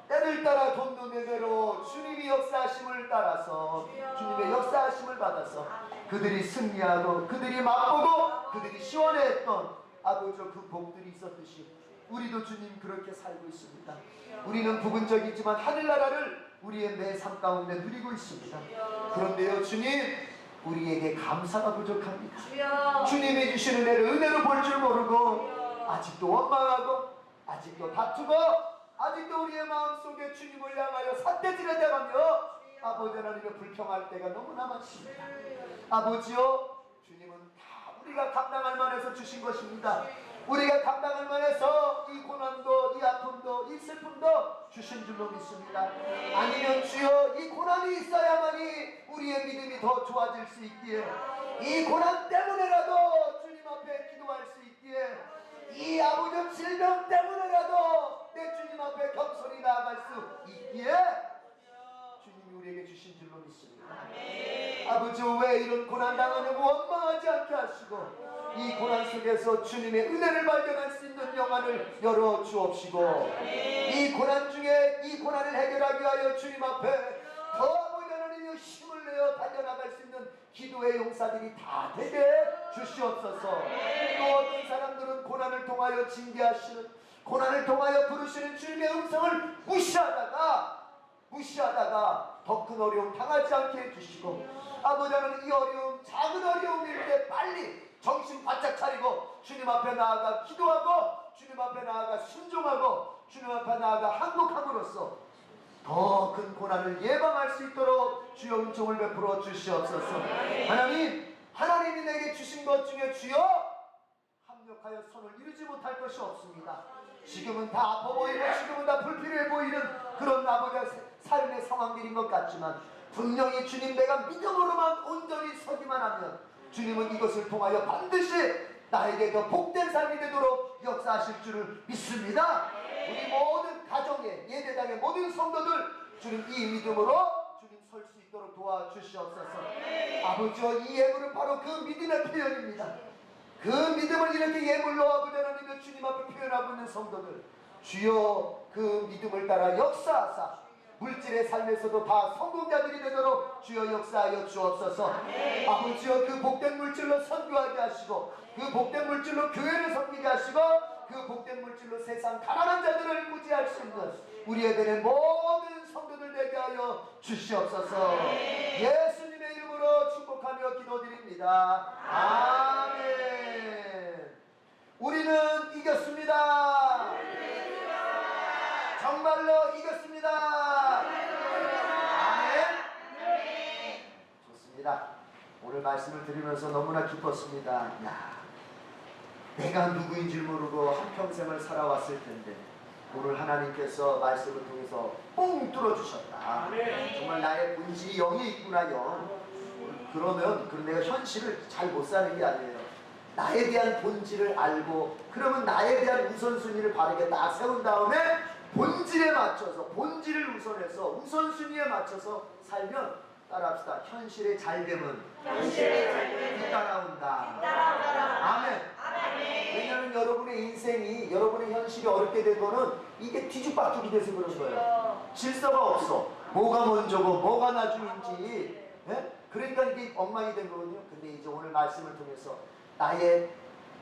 때를 따라 돈 눈의 대로 주님이 역사하심을 따라서, 주님의 역사하심을 받아서 그들이 승리하고 그들이 맛보고 그들이 시원해했던 아버지여, 그 복들이 있었듯이 우리도 주님 그렇게 살고 있습니다. 우리는 부분적이지만 하늘나라를 우리의 매 삶 가운데 누리고 있습니다. 그런데요 주님, 우리에게 감사가 부족합니다. 주님이 주시는 은혜로 볼 줄 모르고 아직도 원망하고 아직도 다투고 아직도 우리의 마음속에 주님을 향하여 삿대질해 대가며 아버지 하나님의 불평할 때가 너무나 많습니다. 아버지요, 주님은 다 우리가 감당할 만해서 주신 것입니다. 우리가 감당할 만해서 이 고난도, 이 아픔도, 이 슬픔도 주신 줄로 믿습니다. 아니면 주여, 이 고난이 있어야만이 우리의 믿음이 더 좋아질 수 있기에, 이 고난 때문에라도 주님 앞에 기도할 수 있기에, 이 아버지 질병 때문에라도 내 주님 앞에 겸손히 나아갈 수 있기에 주님이 우리에게 주신 줄로 믿습니다. 아버지, 왜 이런 고난 당하냐고 원망하지 않게 하시고 이 고난 속에서 주님의 은혜를 발견할 수 있는 영안을 열어 주옵시고, 이 고난 중에 이 고난을 해결하기 위하여 주님 앞에 더 아버지 하나님의 힘을 내어 달려나갈 수 있는 기도의 용사들이 다 되게 주시옵소서. 또 어떤 사람들은 고난을 통하여 징계하시는, 고난을 통하여 부르시는 주님의 음성을 무시하다가 더 큰 어려움 당하지 않게 해주시고, 아버지 하나님, 이 어려움, 작은 어려움일 때 빨리 정신 바짝 차리고 주님 앞에 나아가 기도하고 주님 앞에 나아가 순종하고 주님 앞에 나아가 항복함으로써 더 큰 고난을 예방할 수 있도록 주여 은총을 베풀어 주시옵소서. 하나님이 내게 주신 것 중에 주여 합력하여 선을 이루지 못할 것이 없습니다. 지금은 다 아파 보이고 지금은 다 불필요해 보이는 그런 아버지 삶의 상황들인 것 같지만, 분명히 주님, 내가 믿음으로만 온전히 서기만 하면 주님은 이것을 통하여 반드시 나에게 더 복된 삶이 되도록 역사하실 줄을 믿습니다. 우리 모든 가정의 예배당의 모든 성도들 주님 이 믿음으로 주님 설 수 있도록 도와주시옵소서. 아버지여, 이 예물은 바로 그 믿음의 표현입니다. 그 믿음을 이렇게 예물로 아버지 하나님의 주님 앞에 표현하고 있는 성도들, 주여 그 믿음을 따라 역사하사 물질의 삶에서도 다 성공자들이 되도록 주여 역사하여 주옵소서. 아버지여, 그 복된 물질로 선교하게 하시고, 그 복된 물질로 교회를 섬기게 하시고, 그 복된 물질로 세상 가난한 자들을 구제할 수 있는 우리의 되는 모든 성도들 되게 하여 주시옵소서. 예수님의 이름으로 축복하며 기도드립니다. 아멘. 우리는 이겼습니다. 정말로 이겼습니다. 아멘. 좋습니다. 오늘 말씀을 들으면서 너무나 기뻤습니다. 야, 내가 누구인 줄 모르고 한평생을 살아왔을 텐데 오늘 하나님께서 말씀을 통해서 뻥 뚫어주셨다. 정말 나의 본질이 영이 있구나, 영. 그러면 내가 현실을 잘 못 사는 게 아니에요. 나에 대한 본질을 알고, 그러면 나에 대한 우선순위를 바르게 딱 세운 다음에 본질에 맞춰서, 본질을 우선해서 우선순위에 맞춰서 살면, 따라합시다, 현실의 잘됨은 뒤따라온다. 아멘. 왜냐하면 여러분의 인생이, 여러분의 현실이 어렵게 된 거는 이게 뒤죽박죽이 돼서 그런 거예요. 질서가 없어. 뭐가 먼저고 뭐가 나중인지. 예? 그러니까 이게 엉망이 된 거거든요. 근데 이제 오늘 말씀을 통해서 나의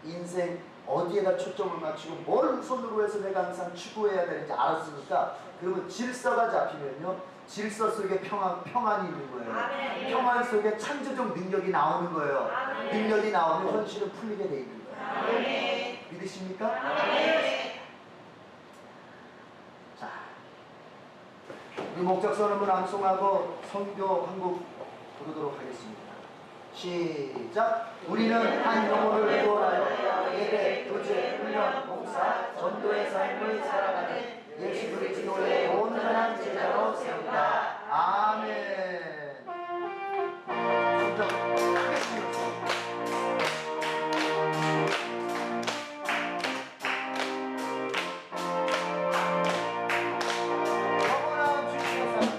인생 어디에다 초점을 맞추고 뭘 우선으로 해서 내가 항상 추구해야 되는지 알았으니까, 그러면 질서가 잡히면요, 질서 속에 평안이 있는 거예요. 평안 속에 창조적 능력이 나오는 거예요. 능력이 나오면 현실은 풀리게 돼 있는 거예요. 믿으십니까? 자, 우리 목적 선언을 암송하고 선교 한곡 부르도록 하겠습니다. 시작. 우리는 한 영혼을 구원하여 예배, 교제, 훈련, 봉사, 전도의 삶을 살아가는 예수 그리스도의 온전한 제자로 세운다. 아멘. 손좀 크게 치면서. 영원한 주님의 삶.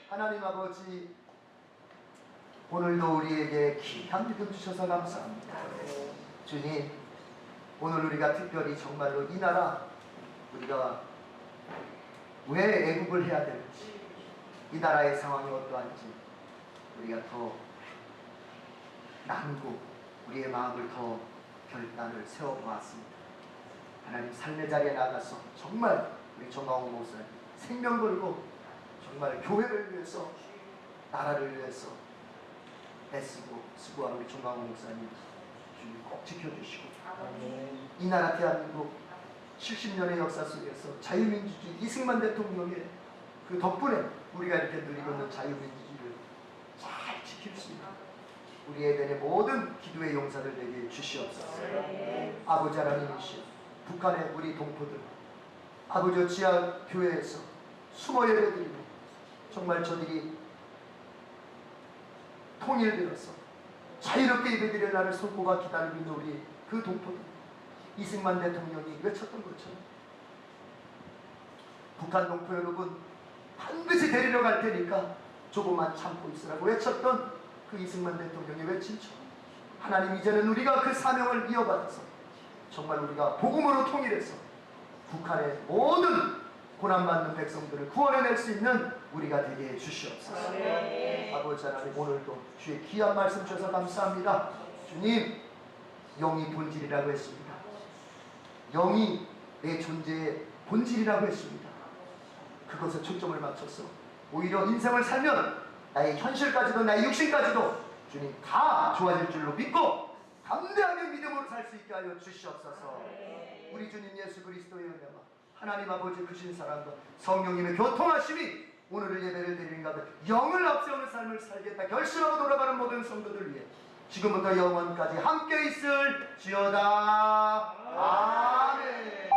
하나님 아버지, 오늘도 우리에게 귀한 믿음 주셔서 감사합니다. 주님, 오늘 우리가 특별히 정말로 이 나라 우리가 왜 애국을 해야 되는지, 이 나라의 상황이 어떠한지 우리가 더 나누고 우리의 마음을 더 결단을 세워보았습니다. 하나님, 삶의 자리에 나가서 정말 우리 정광훈 목사님 생명 걸고 정말 교회를 위해서, 나라를 위해서 애쓰고 수고한 우리 정광훈 목사님 주님 꼭 지켜주시고, 이 나라 대한민국 70년의 역사 속에서 자유민주주의 이승만 대통령의 그 덕분에 우리가 이렇게 누리고 있는 자유민주주의를 잘 지킬 수 있는 우리 에덴의 모든 기도의 용사들 되게 주시옵소서. 아버지 하나님이시여, 북한의 우리 동포들, 아버지 지하 교회에서 숨어 예배드리고 정말 저들이 통일되어서 자유롭게 예배드릴 날을 손꼽아 기다리고 있는 우리 그 동포들, 이승만 대통령이 외쳤던 것처럼 북한 동포 여러분 반드시 데리러 갈 테니까 조금만 참고 있으라고 외쳤던 그 이승만 대통령이 외친 처럼, 하나님, 이제는 우리가 그 사명을 이어받아서 정말 우리가 복음으로 통일해서 북한의 모든 고난받는 백성들을 구원해낼 수 있는 우리가 되게 해주시옵소서. 아버지 하나님, 오늘도 주의 귀한 말씀 주셔서 감사합니다. 주님, 영이 본질이라고 했습니다. 영이 내 존재의 본질이라고 했습니다. 그것에 초점을 맞춰서 오히려 인생을 살면 나의 현실까지도 나의 육신까지도 주님 다 좋아질 줄로 믿고 담대하게 믿음으로 살 수 있게 하여 주시옵소서. 우리 주님 예수 그리스도의 은혜와 하나님 아버지 크신 사랑과 성령님의 교통하심이 오늘을 예배를 드리는 가운데 영을 앞세우는 삶을 살겠다 결심하고 돌아가는 모든 성도들 위해 지금부터 영원까지 함께 있을 지어다. 아멘.